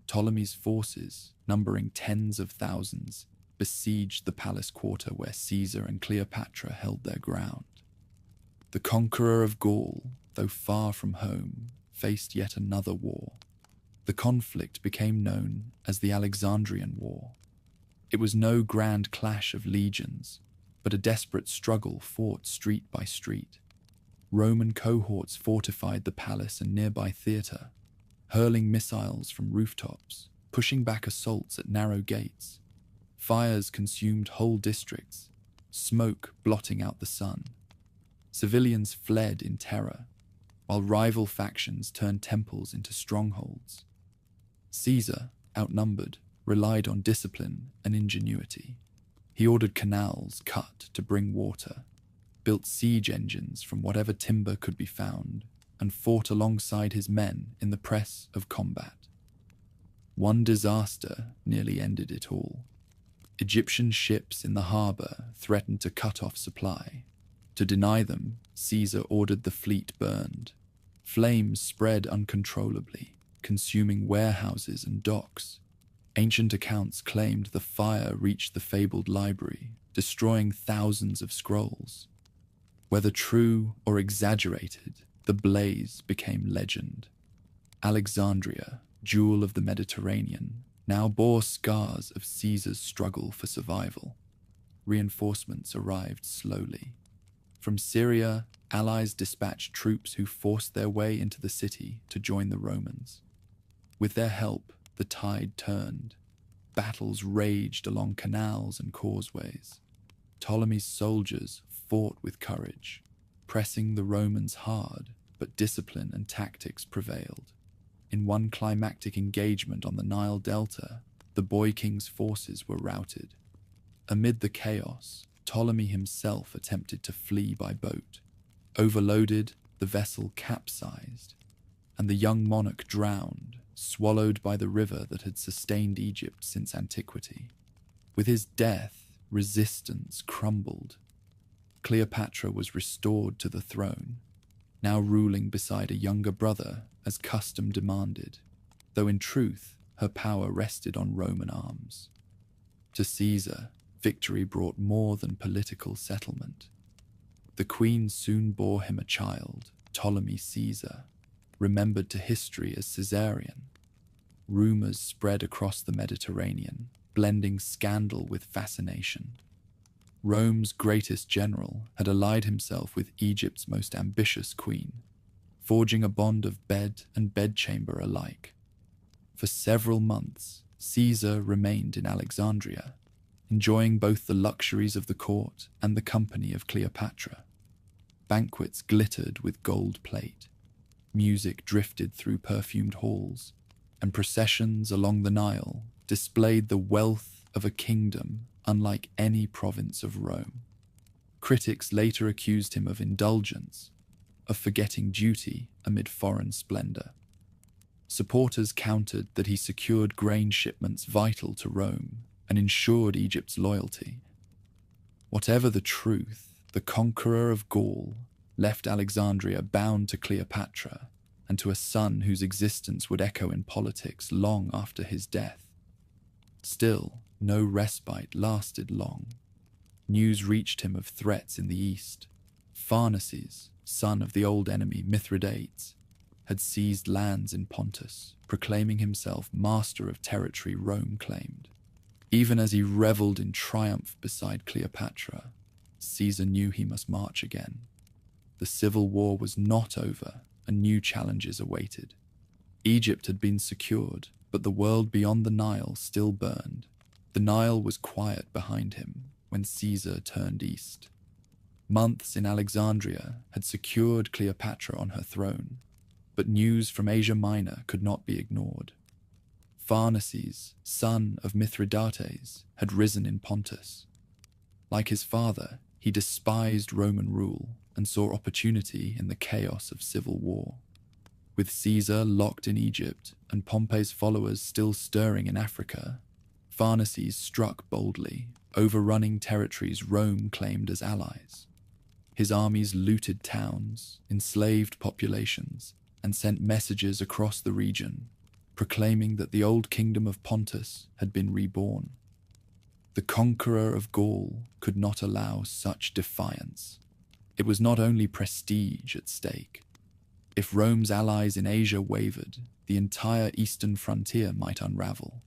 Ptolemy's forces, numbering tens of thousands, besieged the palace quarter where Caesar and Cleopatra held their ground. The conqueror of Gaul, though far from home, faced yet another war. The conflict became known as the Alexandrian War. It was no grand clash of legions, but a desperate struggle fought street by street. Roman cohorts fortified the palace and nearby theatre, hurling missiles from rooftops, pushing back assaults at narrow gates. Fires consumed whole districts, smoke blotting out the sun. Civilians fled in terror, while rival factions turned temples into strongholds. Caesar, outnumbered, relied on discipline and ingenuity. He ordered canals cut to bring water, built siege engines from whatever timber could be found, and fought alongside his men in the press of combat. One disaster nearly ended it all. Egyptian ships in the harbor threatened to cut off supply. To deny them, Caesar ordered the fleet burned. Flames spread uncontrollably, consuming warehouses and docks. Ancient accounts claimed the fire reached the fabled library, destroying thousands of scrolls. Whether true or exaggerated, the blaze became legend. Alexandria, jewel of the Mediterranean, now bore scars of Caesar's struggle for survival. Reinforcements arrived slowly. From Syria, allies dispatched troops who forced their way into the city to join the Romans. With their help, the tide turned. Battles raged along canals and causeways. Ptolemy's soldiers fought with courage, pressing the Romans hard, but discipline and tactics prevailed. In one climactic engagement on the Nile Delta, the boy king's forces were routed. Amid the chaos, Ptolemy himself attempted to flee by boat. Overloaded, the vessel capsized, and the young monarch drowned, swallowed by the river that had sustained Egypt since antiquity. With his death, resistance crumbled. Cleopatra was restored to the throne, now ruling beside a younger brother as custom demanded, though in truth her power rested on Roman arms. To Caesar, victory brought more than political settlement. The queen soon bore him a child, Ptolemy Caesar, remembered to history as Caesarion. Rumors spread across the Mediterranean, blending scandal with fascination. Rome's greatest general had allied himself with Egypt's most ambitious queen, forging a bond of bed and bedchamber alike. For several months, Caesar remained in Alexandria, enjoying both the luxuries of the court and the company of Cleopatra. Banquets glittered with gold plate, music drifted through perfumed halls, and processions along the Nile displayed the wealth of a kingdom unlike any province of Rome. Critics later accused him of indulgence, of forgetting duty amid foreign splendor. Supporters countered that he secured grain shipments vital to Rome and ensured Egypt's loyalty. Whatever the truth, the conqueror of Gaul left Alexandria bound to Cleopatra and to a son whose existence would echo in politics long after his death. Still, no respite lasted long. News reached him of threats in the east. Pharnaces, son of the old enemy Mithridates, had seized lands in Pontus, proclaiming himself master of territory Rome claimed. Even as he reveled in triumph beside Cleopatra, Caesar knew he must march again. The civil war was not over, and new challenges awaited. Egypt had been secured, but the world beyond the Nile still burned. The Nile was quiet behind him when Caesar turned east. Months in Alexandria had secured Cleopatra on her throne, but news from Asia Minor could not be ignored. Pharnaces, son of Mithridates, had risen in Pontus. Like his father, he despised Roman rule and saw opportunity in the chaos of civil war. With Caesar locked in Egypt and Pompey's followers still stirring in Africa, Pharnaces struck boldly, overrunning territories Rome claimed as allies. His armies looted towns, enslaved populations, and sent messages across the region, proclaiming that the old kingdom of Pontus had been reborn. The conqueror of Gaul could not allow such defiance. It was not only prestige at stake. If Rome's allies in Asia wavered, the entire eastern frontier might unravel.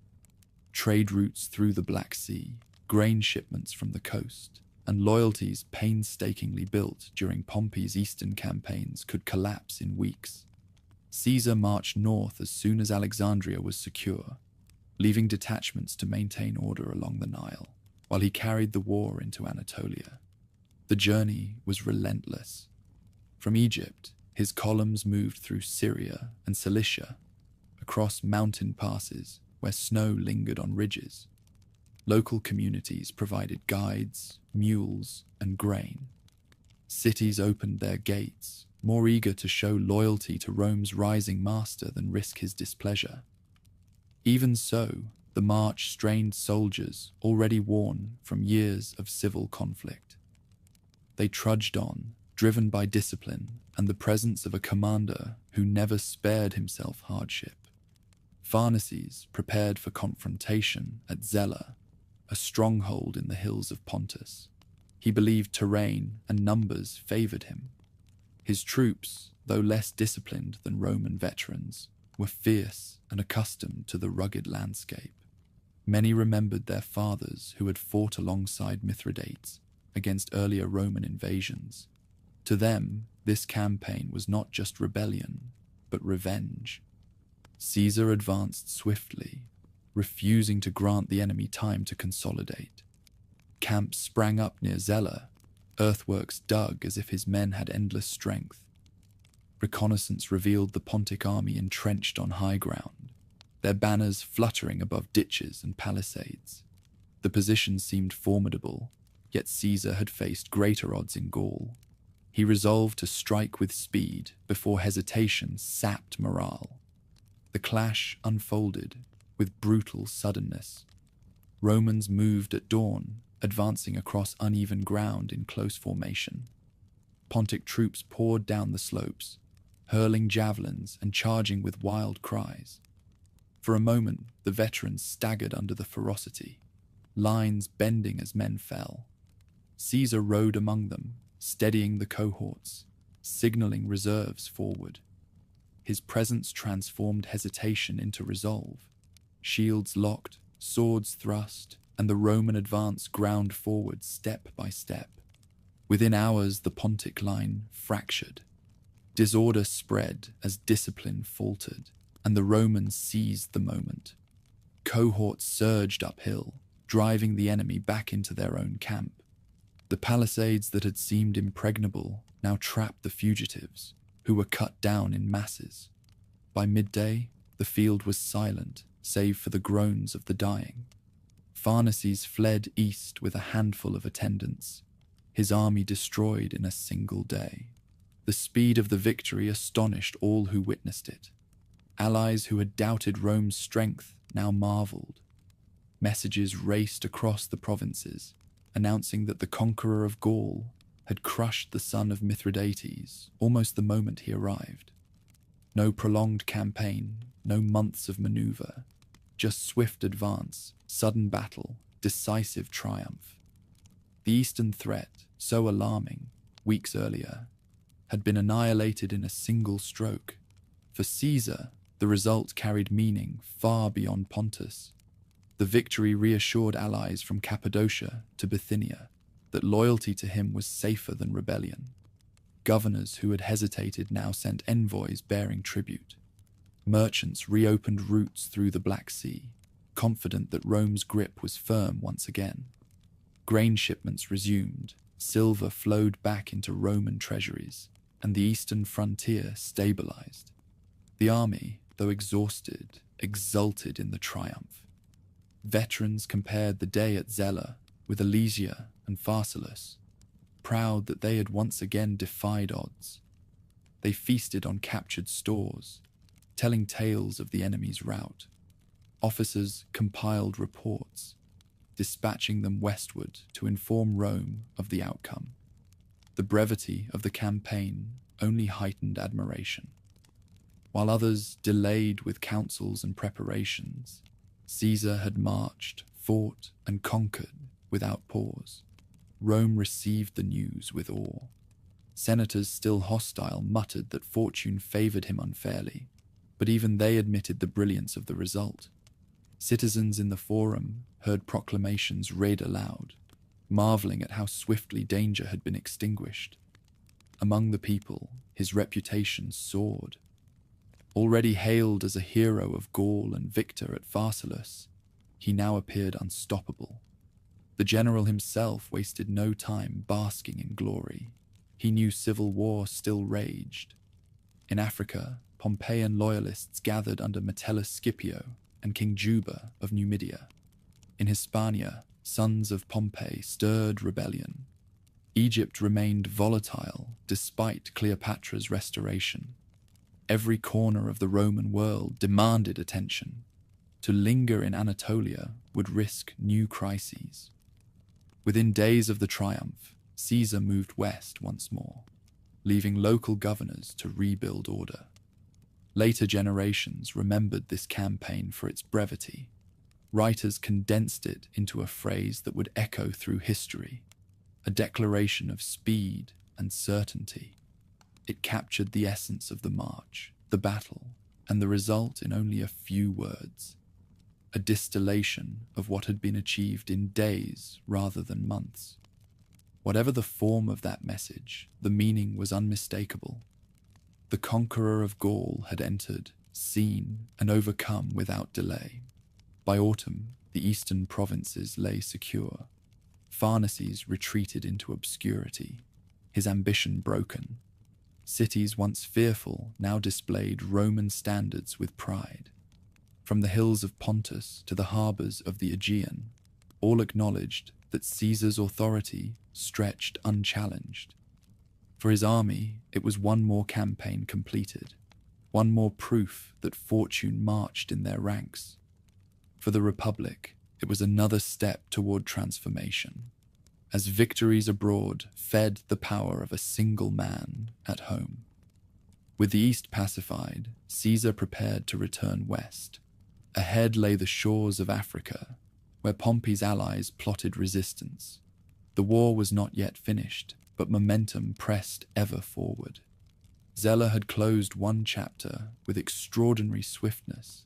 Trade routes through the Black Sea, grain shipments from the coast, and loyalties painstakingly built during Pompey's eastern campaigns could collapse in weeks. Caesar marched north as soon as Alexandria was secure, leaving detachments to maintain order along the Nile, while he carried the war into Anatolia. The journey was relentless. From Egypt, his columns moved through Syria and Cilicia, across mountain passes where snow lingered on ridges. Local communities provided guides, mules, and grain. Cities opened their gates, more eager to show loyalty to Rome's rising master than risk his displeasure. Even so, the march strained soldiers already worn from years of civil conflict. They trudged on, driven by discipline and the presence of a commander who never spared himself hardship. Pharnaces prepared for confrontation at Zela, a stronghold in the hills of Pontus. He believed terrain and numbers favored him. His troops, though less disciplined than Roman veterans, were fierce and accustomed to the rugged landscape. Many remembered their fathers who had fought alongside Mithridates against earlier Roman invasions. To them, this campaign was not just rebellion, but revenge. Caesar advanced swiftly, refusing to grant the enemy time to consolidate. Camps sprang up near Zela, earthworks dug as if his men had endless strength. Reconnaissance revealed the Pontic army entrenched on high ground, their banners fluttering above ditches and palisades. The position seemed formidable, yet Caesar had faced greater odds in Gaul. He resolved to strike with speed before hesitation sapped morale. The clash unfolded with brutal suddenness. Romans moved at dawn, advancing across uneven ground in close formation. Pontic troops poured down the slopes, hurling javelins and charging with wild cries. For a moment, the veterans staggered under the ferocity, lines bending as men fell. Caesar rode among them, steadying the cohorts, signaling reserves forward. His presence transformed hesitation into resolve. Shields locked, swords thrust, and the Roman advance ground forward step by step. Within hours, the Pontic line fractured. Disorder spread as discipline faltered, and the Romans seized the moment. Cohorts surged uphill, driving the enemy back into their own camp. The palisades that had seemed impregnable now trapped the fugitives, who were cut down in masses. By midday, the field was silent, save for the groans of the dying. Pharnaces fled east with a handful of attendants, his army destroyed in a single day. The speed of the victory astonished all who witnessed it. Allies who had doubted Rome's strength now marveled. Messages raced across the provinces, announcing that the conqueror of Gaul had crushed the son of Mithridates almost the moment he arrived. No prolonged campaign, no months of maneuver, just swift advance, sudden battle, decisive triumph. The Eastern threat, so alarming, weeks earlier, had been annihilated in a single stroke. For Caesar, the result carried meaning far beyond Pontus. The victory reassured allies from Cappadocia to Bithynia that loyalty to him was safer than rebellion. Governors who had hesitated now sent envoys bearing tribute. Merchants reopened routes through the Black Sea, confident that Rome's grip was firm once again. Grain shipments resumed, silver flowed back into Roman treasuries, and the eastern frontier stabilized. The army, though exhausted, exulted in the triumph. Veterans compared the day at Zela with Alesia and Pharsalus, proud that they had once again defied odds. They feasted on captured stores, telling tales of the enemy's rout. Officers compiled reports, dispatching them westward to inform Rome of the outcome. The brevity of the campaign only heightened admiration. While others delayed with counsels and preparations, Caesar had marched, fought, and conquered without pause. Rome received the news with awe. Senators still hostile muttered that fortune favored him unfairly, but even they admitted the brilliance of the result. Citizens in the Forum heard proclamations read aloud, marveling at how swiftly danger had been extinguished. Among the people, his reputation soared. Already hailed as a hero of Gaul and victor at Pharsalus, he now appeared unstoppable. The general himself wasted no time basking in glory. He knew civil war still raged. In Africa, Pompeian loyalists gathered under Metellus Scipio and King Juba of Numidia. In Hispania, sons of Pompey stirred rebellion. Egypt remained volatile despite Cleopatra's restoration. Every corner of the Roman world demanded attention. To linger in Anatolia would risk new crises. Within days of the triumph, Caesar moved west once more, leaving local governors to rebuild order. Later generations remembered this campaign for its brevity. Writers condensed it into a phrase that would echo through history, a declaration of speed and certainty. It captured the essence of the march, the battle, and the result in only a few words. A distillation of what had been achieved in days rather than months. Whatever the form of that message, the meaning was unmistakable. The conqueror of Gaul had entered, seen, and overcome without delay. By autumn, the eastern provinces lay secure. Pharnaces retreated into obscurity, his ambition broken. Cities once fearful now displayed Roman standards with pride. From the hills of Pontus to the harbours of the Aegean, all acknowledged that Caesar's authority stretched unchallenged. For his army, it was one more campaign completed, one more proof that fortune marched in their ranks. For the Republic, it was another step toward transformation, as victories abroad fed the power of a single man at home. With the East pacified, Caesar prepared to return west. Ahead lay the shores of Africa, where Pompey's allies plotted resistance. The war was not yet finished, but momentum pressed ever forward. Zella had closed one chapter with extraordinary swiftness,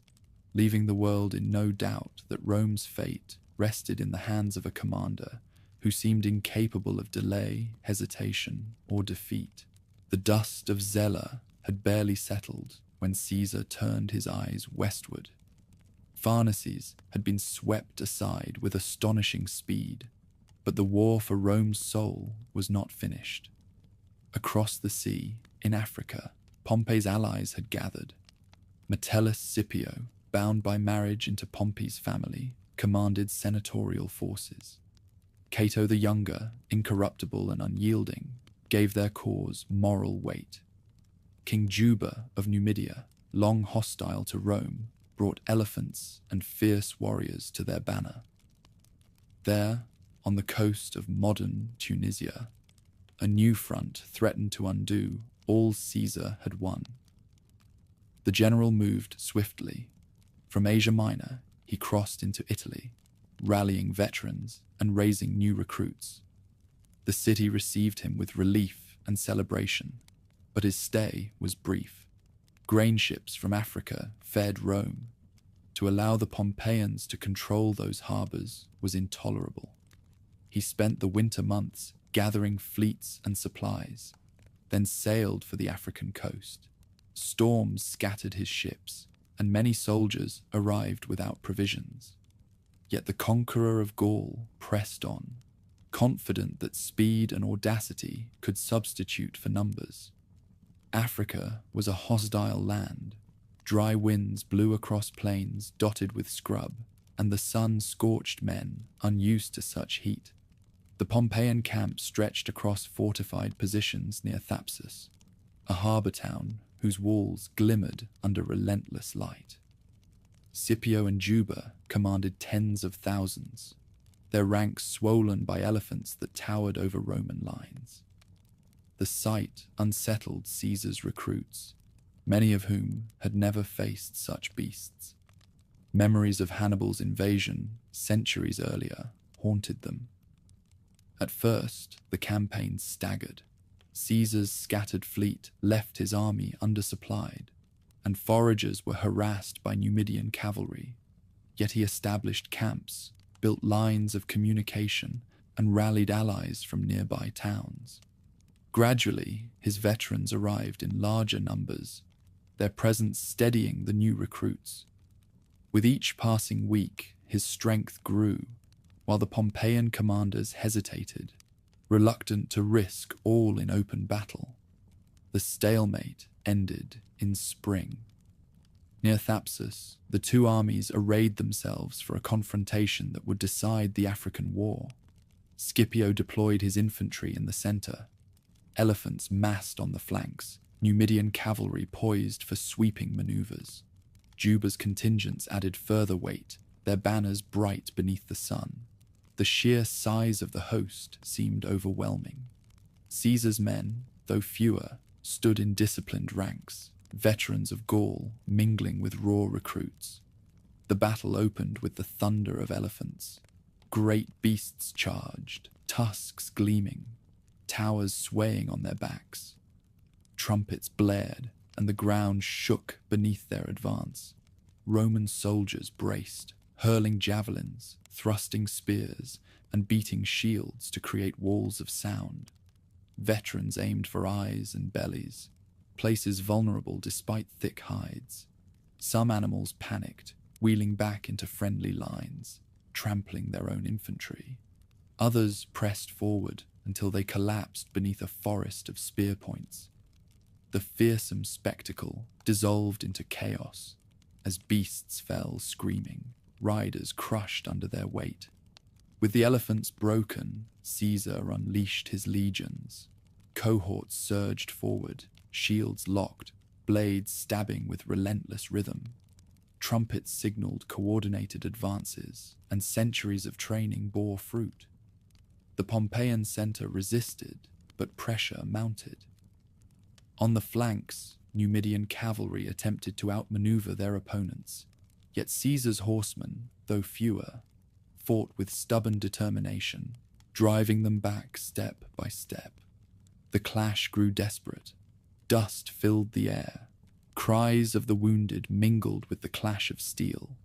leaving the world in no doubt that Rome's fate rested in the hands of a commander who seemed incapable of delay, hesitation, or defeat. The dust of Zella had barely settled when Caesar turned his eyes westward. Pharnaces had been swept aside with astonishing speed, but the war for Rome's soul was not finished. Across the sea, in Africa, Pompey's allies had gathered. Metellus Scipio, bound by marriage into Pompey's family, commanded senatorial forces. Cato the Younger, incorruptible and unyielding, gave their cause moral weight. King Juba of Numidia, long hostile to Rome, brought elephants and fierce warriors to their banner. There, on the coast of modern Tunisia, a new front threatened to undo all Caesar had won. The general moved swiftly. From Asia Minor, he crossed into Italy, rallying veterans and raising new recruits. The city received him with relief and celebration, but his stay was brief. Grain ships from Africa fed Rome. To allow the Pompeians to control those harbours was intolerable. He spent the winter months gathering fleets and supplies, then sailed for the African coast. Storms scattered his ships, and many soldiers arrived without provisions. Yet the conqueror of Gaul pressed on, confident that speed and audacity could substitute for numbers. Africa was a hostile land. Dry winds blew across plains dotted with scrub, and the sun scorched men unused to such heat. The Pompeian camp stretched across fortified positions near Thapsus, a harbour town whose walls glimmered under relentless light. Scipio and Juba commanded tens of thousands, their ranks swollen by elephants that towered over Roman lines. The sight unsettled Caesar's recruits, many of whom had never faced such beasts. Memories of Hannibal's invasion centuries earlier haunted them. At first, the campaign staggered. Caesar's scattered fleet left his army undersupplied, and foragers were harassed by Numidian cavalry. Yet he established camps, built lines of communication, and rallied allies from nearby towns. Gradually, his veterans arrived in larger numbers, their presence steadying the new recruits. With each passing week, his strength grew, while the Pompeian commanders hesitated, reluctant to risk all in open battle. The stalemate ended in spring. Near Thapsus, the two armies arrayed themselves for a confrontation that would decide the African war. Scipio deployed his infantry in the center, elephants massed on the flanks, Numidian cavalry poised for sweeping maneuvers. Juba's contingents added further weight, their banners bright beneath the sun. The sheer size of the host seemed overwhelming. Caesar's men, though fewer, stood in disciplined ranks, veterans of Gaul mingling with raw recruits. The battle opened with the thunder of elephants. Great beasts charged, tusks gleaming, towers swaying on their backs. Trumpets blared, and the ground shook beneath their advance. Roman soldiers braced, hurling javelins, thrusting spears, and beating shields to create walls of sound. Veterans aimed for eyes and bellies, places vulnerable despite thick hides. Some animals panicked, wheeling back into friendly lines, trampling their own infantry. Others pressed forward until they collapsed beneath a forest of spear points. The fearsome spectacle dissolved into chaos as beasts fell screaming, riders crushed under their weight. With the elephants broken, Caesar unleashed his legions. Cohorts surged forward, shields locked, blades stabbing with relentless rhythm. Trumpets signaled coordinated advances, and centuries of training bore fruit. The Pompeian center resisted, but pressure mounted. On the flanks, Numidian cavalry attempted to outmaneuver their opponents, yet Caesar's horsemen, though fewer, fought with stubborn determination, driving them back step by step. The clash grew desperate. Dust filled the air. Cries of the wounded mingled with the clash of steel.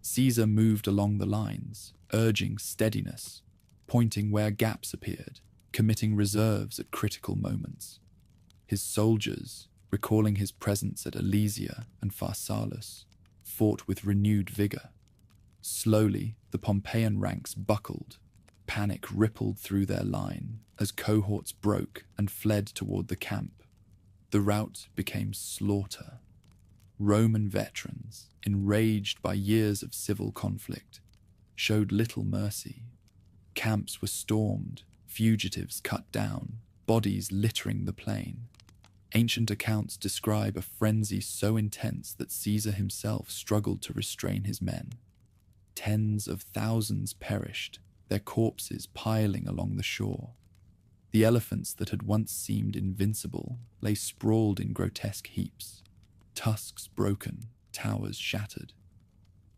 Caesar moved along the lines, urging steadiness, pointing where gaps appeared, committing reserves at critical moments. His soldiers, recalling his presence at Alesia and Pharsalus, fought with renewed vigor. Slowly, the Pompeian ranks buckled. Panic rippled through their line as cohorts broke and fled toward the camp. The rout became slaughter. Roman veterans, enraged by years of civil conflict, showed little mercy. Camps were stormed, fugitives cut down, bodies littering the plain. Ancient accounts describe a frenzy so intense that Caesar himself struggled to restrain his men. Tens of thousands perished, their corpses piling along the shore. The elephants that had once seemed invincible lay sprawled in grotesque heaps, tusks broken, towers shattered.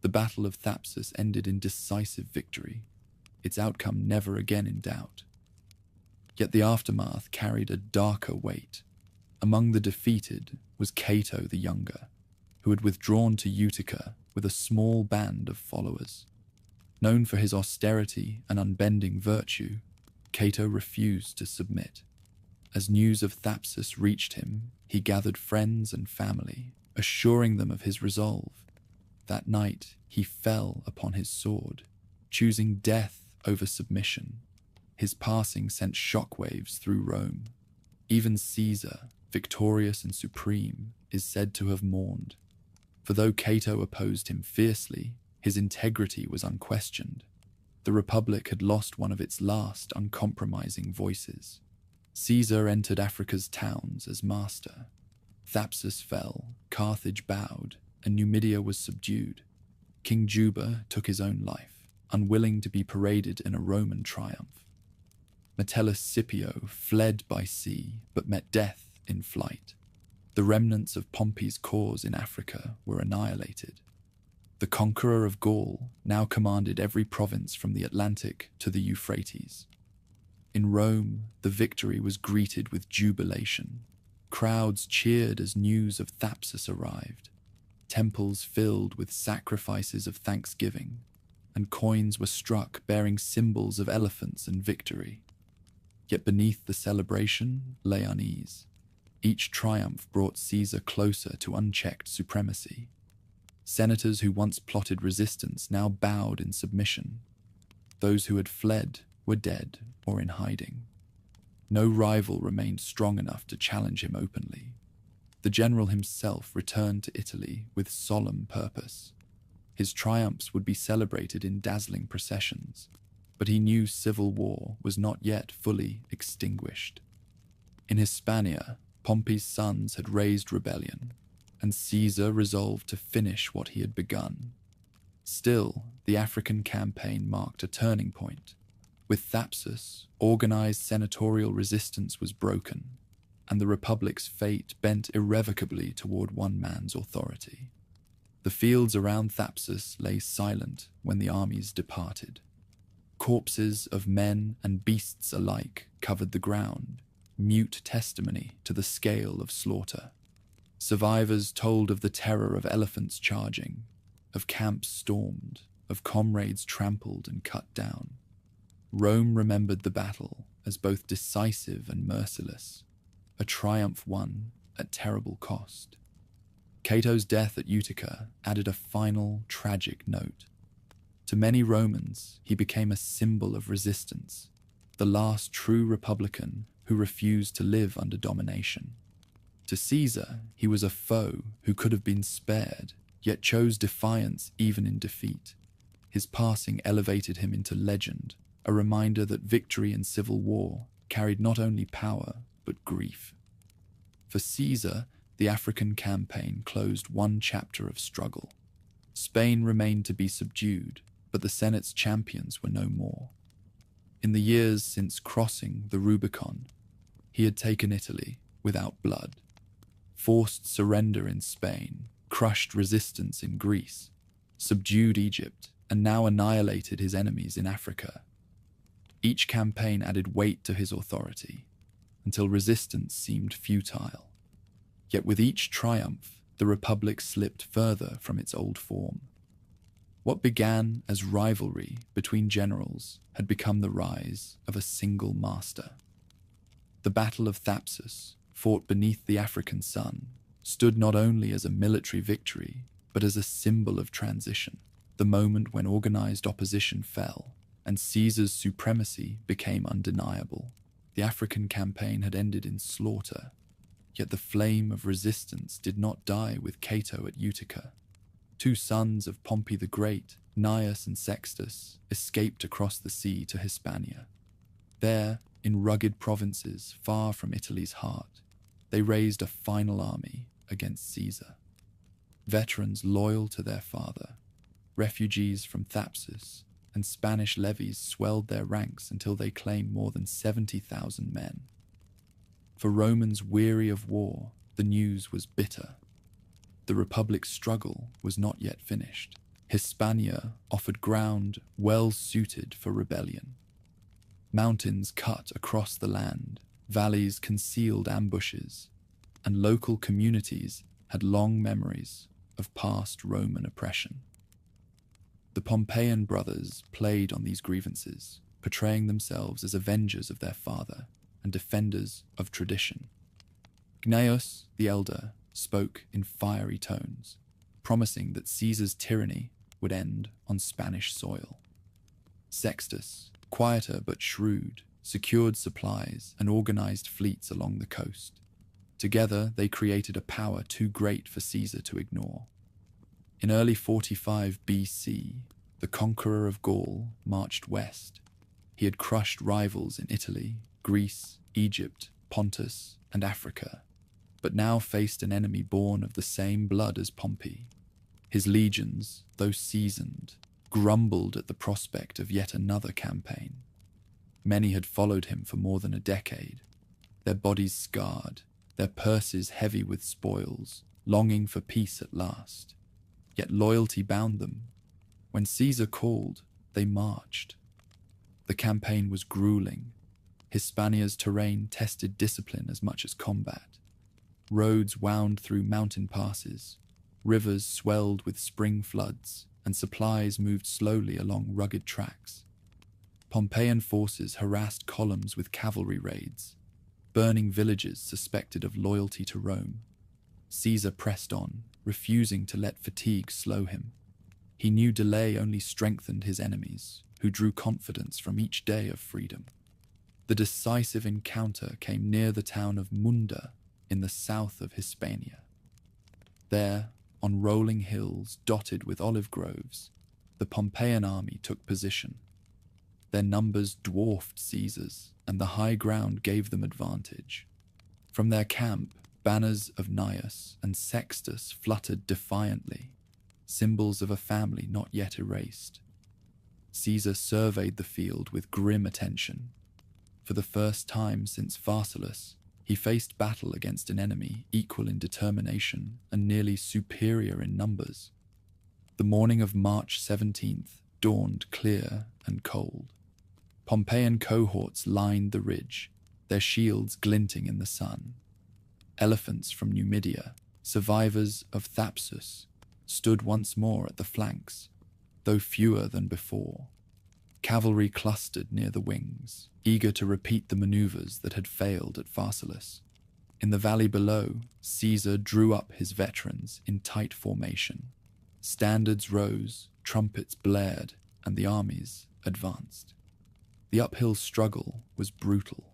The Battle of Thapsus ended in decisive victory, its outcome never again in doubt. Yet the aftermath carried a darker weight. Among the defeated was Cato the Younger, who had withdrawn to Utica with a small band of followers. Known for his austerity and unbending virtue, Cato refused to submit. As news of Thapsus reached him, he gathered friends and family, assuring them of his resolve. That night, he fell upon his sword, choosing death over submission. His passing sent shockwaves through Rome. Even Caesar, victorious and supreme, is said to have mourned. For though Cato opposed him fiercely, his integrity was unquestioned. The Republic had lost one of its last uncompromising voices. Caesar entered Africa's towns as master. Thapsus fell, Carthage bowed, and Numidia was subdued. King Juba took his own life, unwilling to be paraded in a Roman triumph. Metellus Scipio fled by sea, but met death in flight. The remnants of Pompey's corps in Africa were annihilated. The conqueror of Gaul now commanded every province from the Atlantic to the Euphrates. In Rome, the victory was greeted with jubilation. Crowds cheered as news of Thapsus arrived. Temples filled with sacrifices of thanksgiving, and coins were struck bearing symbols of elephants and victory. Yet beneath the celebration lay unease. Each triumph brought Caesar closer to unchecked supremacy. Senators who once plotted resistance now bowed in submission. Those who had fled were dead or in hiding. No rival remained strong enough to challenge him openly. The general himself returned to Italy with solemn purpose. His triumphs would be celebrated in dazzling processions, but he knew civil war was not yet fully extinguished. In Hispania, Pompey's sons had raised rebellion, and Caesar resolved to finish what he had begun. Still, the African campaign marked a turning point. With Thapsus, organized senatorial resistance was broken, and the Republic's fate bent irrevocably toward one man's authority. The fields around Thapsus lay silent when the armies departed. Corpses of men and beasts alike covered the ground, mute testimony to the scale of slaughter. Survivors told of the terror of elephants charging, of camps stormed, of comrades trampled and cut down. Rome remembered the battle as both decisive and merciless, a triumph won at terrible cost. Cato's death at Utica added a final, tragic note. To many Romans, he became a symbol of resistance, the last true republican who refused to live under domination. To Caesar, he was a foe who could have been spared, yet chose defiance even in defeat. His passing elevated him into legend, a reminder that victory in civil war carried not only power, but grief. For Caesar, the African campaign closed one chapter of struggle. Spain remained to be subdued, but the Senate's champions were no more. In the years since crossing the Rubicon, he had taken Italy without blood, forced surrender in Spain, crushed resistance in Greece, subdued Egypt, and now annihilated his enemies in Africa. Each campaign added weight to his authority, until resistance seemed futile. Yet with each triumph, the Republic slipped further from its old form. What began as rivalry between generals had become the rise of a single master. The Battle of Thapsus, fought beneath the African sun, stood not only as a military victory, but as a symbol of transition, the moment when organized opposition fell and Caesar's supremacy became undeniable. The African campaign had ended in slaughter, yet the flame of resistance did not die with Cato at Utica. Two sons of Pompey the Great, Gnaeus and Sextus, escaped across the sea to Hispania. There, in rugged provinces far from Italy's heart, they raised a final army against Caesar. Veterans loyal to their father, refugees from Thapsus, and Spanish levies swelled their ranks until they claimed more than 70,000 men. For Romans weary of war, the news was bitter. The Republic's struggle was not yet finished. Hispania offered ground well suited for rebellion. Mountains cut across the land, valleys concealed ambushes, and local communities had long memories of past Roman oppression. The Pompeian brothers played on these grievances, portraying themselves as avengers of their father and defenders of tradition. Gnaeus, the elder, spoke in fiery tones, promising that Caesar's tyranny would end on Spanish soil. Sextus, quieter but shrewd, secured supplies and organized fleets along the coast. Together, they created a power too great for Caesar to ignore. In early 45 BC, the conqueror of Gaul marched west. He had crushed rivals in Italy, Greece, Egypt, Pontus, and Africa, but now faced an enemy born of the same blood as Pompey. His legions, though seasoned, grumbled at the prospect of yet another campaign. Many had followed him for more than a decade, their bodies scarred, their purses heavy with spoils, longing for peace at last. Yet loyalty bound them. When Caesar called, they marched. The campaign was grueling. Hispania's terrain tested discipline as much as combat. Roads wound through mountain passes, rivers swelled with spring floods, and supplies moved slowly along rugged tracks. Pompeian forces harassed columns with cavalry raids, burning villages suspected of loyalty to Rome. Caesar pressed on, refusing to let fatigue slow him. He knew delay only strengthened his enemies, who drew confidence from each day of freedom. The decisive encounter came near the town of Munda in the south of Hispania. There, on rolling hills dotted with olive groves, the Pompeian army took position. Their numbers dwarfed Caesar's, and the high ground gave them advantage. From their camp, banners of Gnaeus and Sextus fluttered defiantly, symbols of a family not yet erased. Caesar surveyed the field with grim attention. For the first time since Pharsalus, he faced battle against an enemy equal in determination and nearly superior in numbers. The morning of March 17th dawned clear and cold. Pompeian cohorts lined the ridge, their shields glinting in the sun. Elephants from Numidia, survivors of Thapsus, stood once more at the flanks, though fewer than before. Cavalry clustered near the wings, eager to repeat the maneuvers that had failed at Pharsalus. In the valley below, Caesar drew up his veterans in tight formation. Standards rose, trumpets blared, and the armies advanced. The uphill struggle was brutal.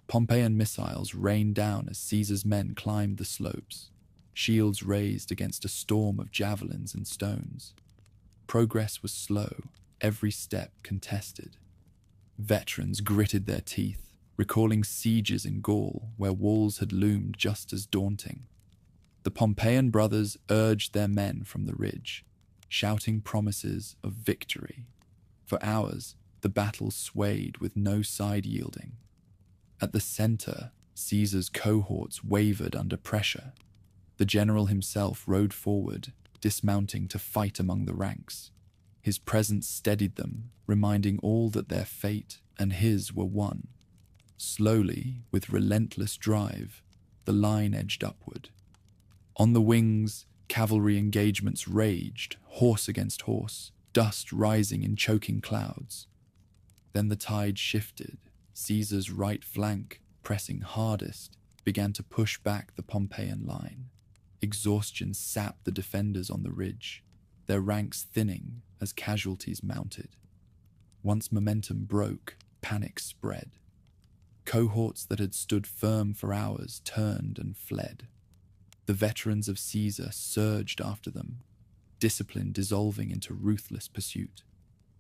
Pompeian missiles rained down as Caesar's men climbed the slopes, shields raised against a storm of javelins and stones. Progress was slow, every step contested. Veterans gritted their teeth, recalling sieges in Gaul where walls had loomed just as daunting. The Pompeian brothers urged their men from the ridge, shouting promises of victory. For hours, the battle swayed with no side yielding. At the center, Caesar's cohorts wavered under pressure. The general himself rode forward, dismounting to fight among the ranks. His presence steadied them, reminding all that their fate and his were one. Slowly, with relentless drive, the line edged upward. On the wings, cavalry engagements raged, horse against horse, dust rising in choking clouds. Then the tide shifted. Caesar's right flank, pressing hardest, began to push back the Pompeian line. Exhaustion sapped the defenders on the ridge, their ranks thinning as casualties mounted. Once momentum broke, panic spread. Cohorts that had stood firm for hours turned and fled. The veterans of Caesar surged after them, discipline dissolving into ruthless pursuit.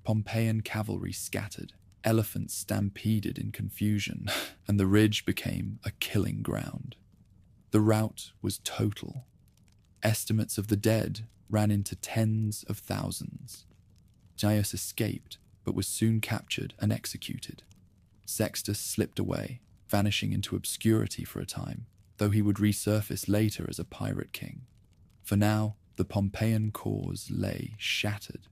Pompeian cavalry scattered, elephants stampeded in confusion, and the ridge became a killing ground. The rout was total. Estimates of the dead ran into tens of thousands. Gaius escaped, but was soon captured and executed. Sextus slipped away, vanishing into obscurity for a time, though he would resurface later as a pirate king. For now, the Pompeian cause lay shattered.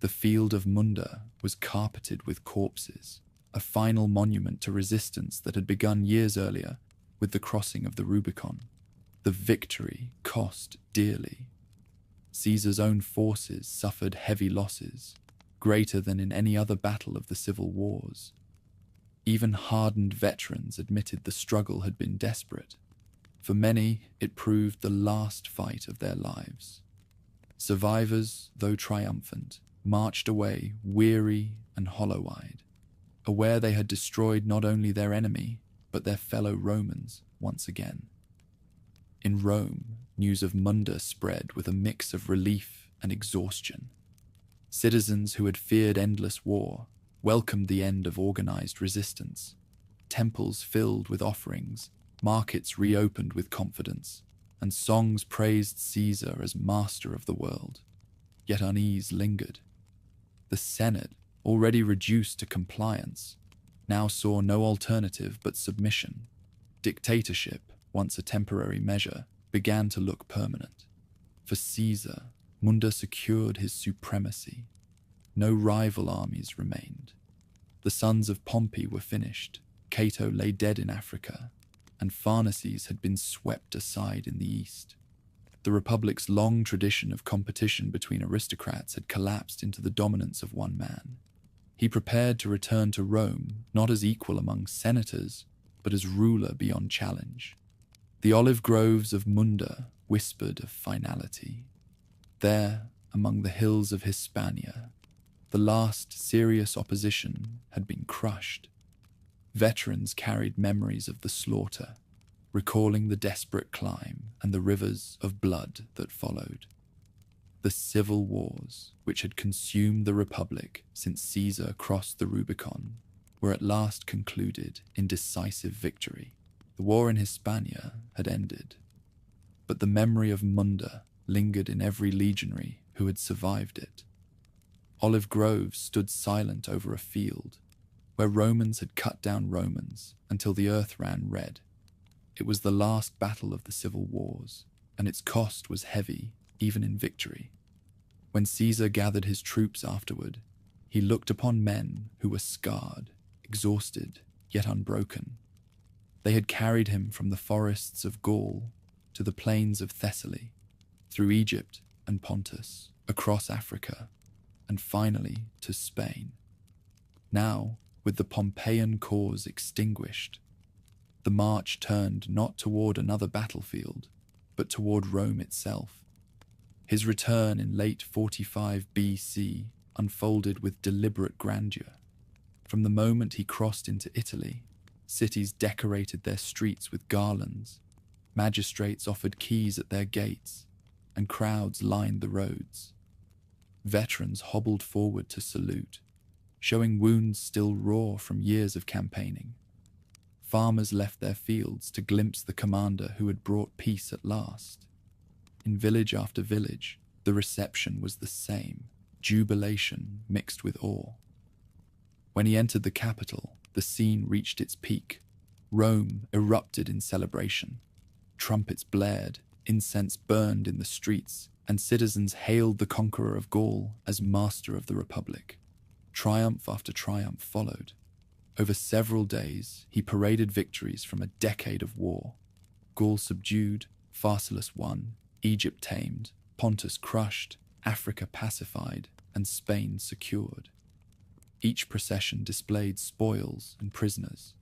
The field of Munda was carpeted with corpses, a final monument to resistance that had begun years earlier with the crossing of the Rubicon. The victory cost dearly. Caesar's own forces suffered heavy losses, greater than in any other battle of the civil wars. Even hardened veterans admitted the struggle had been desperate. For many, it proved the last fight of their lives. Survivors, though triumphant, marched away weary and hollow-eyed, aware they had destroyed not only their enemy, but their fellow Romans once again. In Rome, news of Munda spread with a mix of relief and exhaustion. Citizens who had feared endless war welcomed the end of organized resistance. Temples filled with offerings, markets reopened with confidence, and songs praised Caesar as master of the world. Yet unease lingered. The Senate, already reduced to compliance, now saw no alternative but submission. Dictatorship, once a temporary measure, began to look permanent. For Caesar, Munda secured his supremacy. No rival armies remained. The sons of Pompey were finished, Cato lay dead in Africa, and Pharnaces had been swept aside in the east. The Republic's long tradition of competition between aristocrats had collapsed into the dominance of one man. He prepared to return to Rome, not as equal among senators, but as ruler beyond challenge. The olive groves of Munda whispered of finality. There, among the hills of Hispania, the last serious opposition had been crushed. Veterans carried memories of the slaughter, recalling the desperate climb and the rivers of blood that followed. The civil wars, which had consumed the Republic since Caesar crossed the Rubicon, were at last concluded in decisive victory. The war in Hispania had ended, but the memory of Munda lingered in every legionary who had survived it. Olive groves stood silent over a field where Romans had cut down Romans until the earth ran red. It was the last battle of the civil wars, and its cost was heavy, even in victory. When Caesar gathered his troops afterward, he looked upon men who were scarred, exhausted, yet unbroken. They had carried him from the forests of Gaul to the plains of Thessaly, through Egypt and Pontus, across Africa, and finally to Spain. Now, with the Pompeian cause extinguished, the march turned not toward another battlefield, but toward Rome itself. His return in late 45 BC unfolded with deliberate grandeur. From the moment he crossed into Italy, cities decorated their streets with garlands, magistrates offered keys at their gates, and crowds lined the roads. Veterans hobbled forward to salute, showing wounds still raw from years of campaigning. Farmers left their fields to glimpse the commander who had brought peace at last. In village after village, the reception was the same, jubilation mixed with awe. When he entered the capital, the scene reached its peak. Rome erupted in celebration. Trumpets blared, incense burned in the streets, and citizens hailed the conqueror of Gaul as master of the Republic. Triumph after triumph followed. Over several days, he paraded victories from a decade of war. Gaul subdued, Pharsalus won, Egypt tamed, Pontus crushed, Africa pacified, and Spain secured. Each procession displayed spoils and prisoners.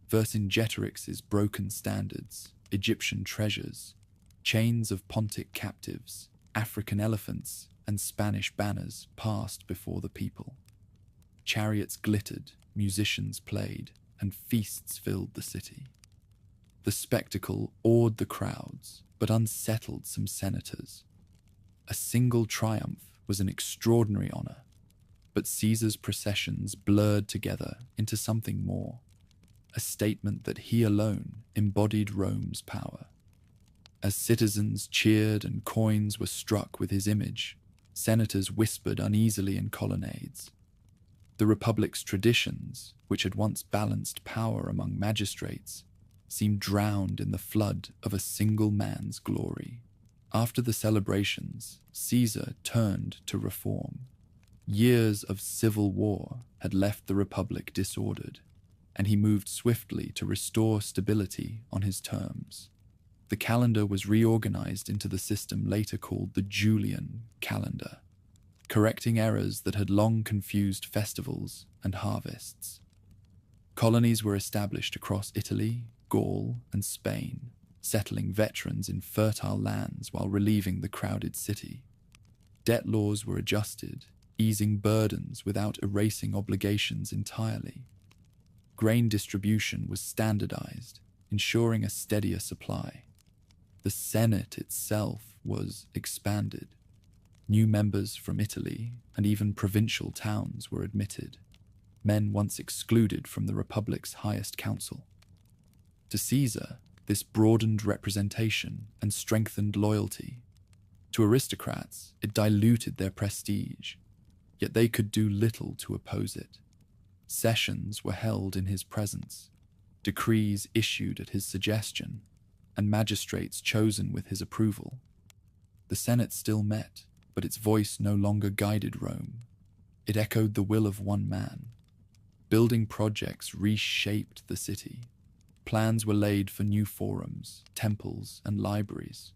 Vercingetorix's broken standards, Egyptian treasures, chains of Pontic captives, African elephants, and Spanish banners passed before the people. Chariots glittered, musicians played, and feasts filled the city. The spectacle awed the crowds, but unsettled some senators. A single triumph was an extraordinary honor, but Caesar's processions blurred together into something more, a statement that he alone embodied Rome's power. As citizens cheered and coins were struck with his image, senators whispered uneasily in colonnades. The Republic's traditions, which had once balanced power among magistrates, seemed drowned in the flood of a single man's glory. After the celebrations, Caesar turned to reform. Years of civil war had left the Republic disordered, and he moved swiftly to restore stability on his terms. The calendar was reorganized into the system later called the Julian calendar, correcting errors that had long confused festivals and harvests. Colonies were established across Italy, Gaul, and Spain, settling veterans in fertile lands while relieving the crowded city. Debt laws were adjusted, easing burdens without erasing obligations entirely. Grain distribution was standardized, ensuring a steadier supply. The Senate itself was expanded. New members from Italy and even provincial towns were admitted, men once excluded from the Republic's highest council. To Caesar, this broadened representation and strengthened loyalty. To aristocrats, it diluted their prestige, yet they could do little to oppose it. Sessions were held in his presence, decrees issued at his suggestion, and magistrates chosen with his approval. The Senate still met, but its voice no longer guided Rome. It echoed the will of one man. Building projects reshaped the city. Plans were laid for new forums, temples, and libraries.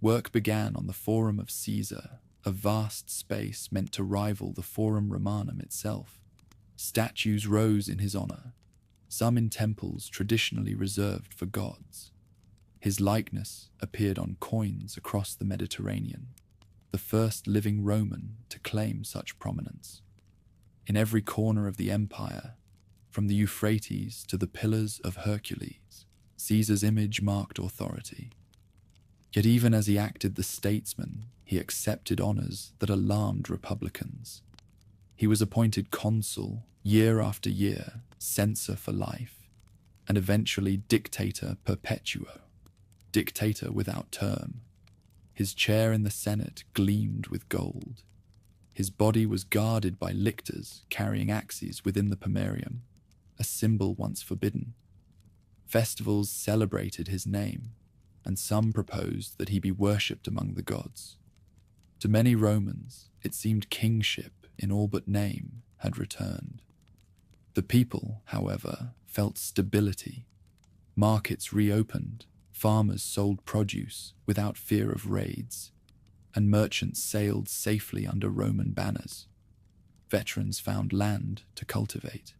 Work began on the Forum of Caesar, a vast space meant to rival the Forum Romanum itself. Statues rose in his honor, some in temples traditionally reserved for gods. His likeness appeared on coins across the Mediterranean, the first living Roman to claim such prominence. In every corner of the empire, from the Euphrates to the Pillars of Hercules, Caesar's image marked authority. Yet even as he acted the statesman, he accepted honors that alarmed republicans. He was appointed consul year after year, censor for life, and eventually dictator perpetuo, dictator without term. His chair in the Senate gleamed with gold. His body was guarded by lictors carrying axes within the pomerium, a symbol once forbidden. Festivals celebrated his name, and some proposed that he be worshipped among the gods. To many Romans, it seemed kingship, in all but name, had returned. The people, however, felt stability. Markets reopened, farmers sold produce without fear of raids, and merchants sailed safely under Roman banners. Veterans found land to cultivate,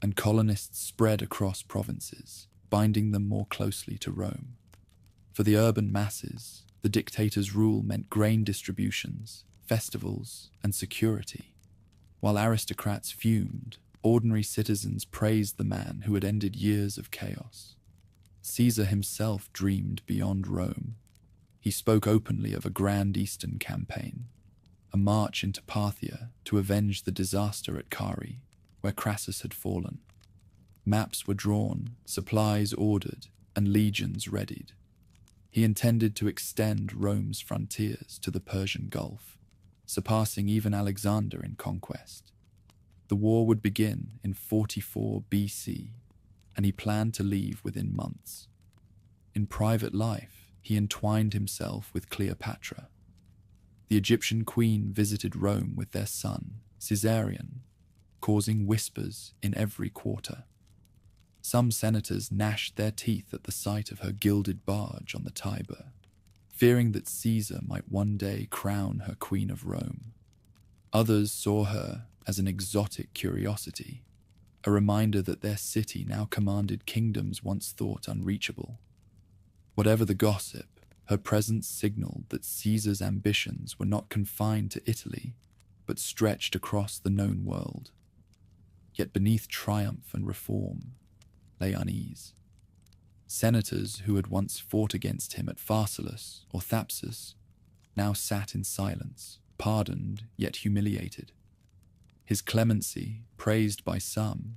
and colonists spread across provinces, binding them more closely to Rome. For the urban masses, the dictator's rule meant grain distributions, festivals, and security. While aristocrats fumed, ordinary citizens praised the man who had ended years of chaos. Caesar himself dreamed beyond Rome. He spoke openly of a grand eastern campaign, a march into Parthia to avenge the disaster at Carrhae, where Crassus had fallen. Maps were drawn, supplies ordered, and legions readied. He intended to extend Rome's frontiers to the Persian Gulf, surpassing even Alexander in conquest. The war would begin in 44 BC, and he planned to leave within months. In private life, he entwined himself with Cleopatra. The Egyptian queen visited Rome with their son, Caesarion, causing whispers in every quarter. Some senators gnashed their teeth at the sight of her gilded barge on the Tiber, fearing that Caesar might one day crown her Queen of Rome. Others saw her as an exotic curiosity, a reminder that their city now commanded kingdoms once thought unreachable. Whatever the gossip, her presence signaled that Caesar's ambitions were not confined to Italy, but stretched across the known world. Yet beneath triumph and reform lay unease. Senators who had once fought against him at Pharsalus or Thapsus now sat in silence, pardoned yet humiliated. His clemency, praised by some,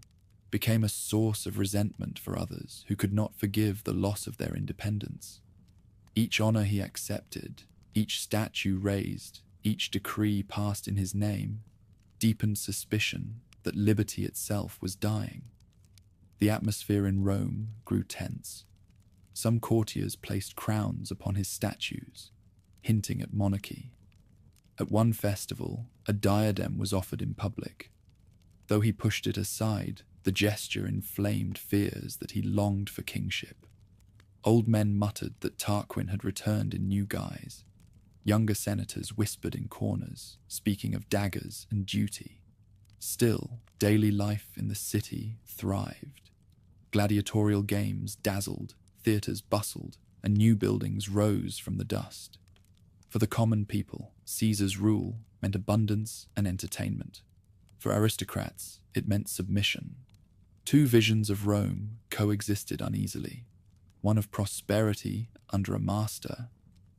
became a source of resentment for others who could not forgive the loss of their independence. Each honor he accepted, each statue raised, each decree passed in his name, deepened suspicion that liberty itself was dying. The atmosphere in Rome grew tense. Some courtiers placed crowns upon his statues, hinting at monarchy. At one festival, a diadem was offered in public. Though he pushed it aside, the gesture inflamed fears that he longed for kingship. Old men muttered that Tarquin had returned in new guise. Younger senators whispered in corners, speaking of daggers and duty. Still, daily life in the city thrived. Gladiatorial games dazzled, theatres bustled, and new buildings rose from the dust. For the common people, Caesar's rule meant abundance and entertainment. For aristocrats, it meant submission. Two visions of Rome coexisted uneasily, one of prosperity under a master,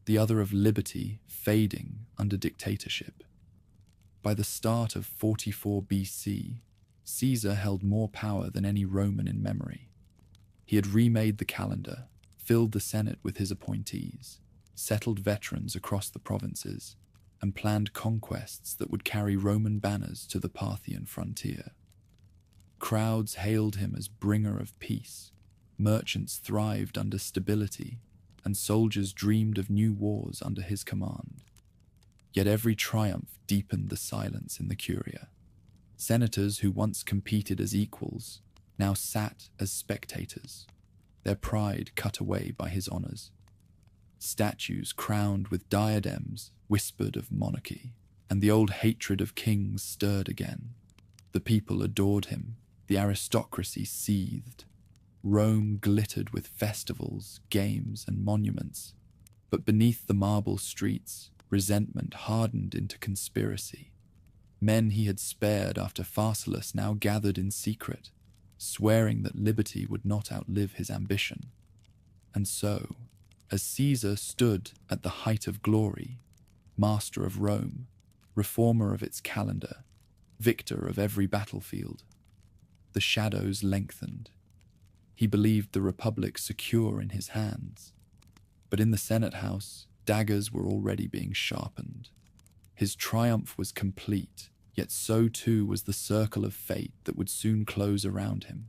the other of liberty fading under dictatorship. By the start of 44 BC, Caesar held more power than any Roman in memory. He had remade the calendar, filled the Senate with his appointees, settled veterans across the provinces, and planned conquests that would carry Roman banners to the Parthian frontier. Crowds hailed him as bringer of peace, merchants thrived under stability, and soldiers dreamed of new wars under his command. Yet every triumph deepened the silence in the Curia. Senators who once competed as equals now sat as spectators, their pride cut away by his honors. Statues crowned with diadems whispered of monarchy, and the old hatred of kings stirred again. The people adored him, the aristocracy seethed. Rome glittered with festivals, games, and monuments, but beneath the marble streets, resentment hardened into conspiracy. Men he had spared after Pharsalus now gathered in secret, swearing that liberty would not outlive his ambition. And so, as Caesar stood at the height of glory, master of Rome, reformer of its calendar, victor of every battlefield, the shadows lengthened. He believed the Republic secure in his hands. But in the Senate House, daggers were already being sharpened. His triumph was complete, yet so too was the circle of fate that would soon close around him.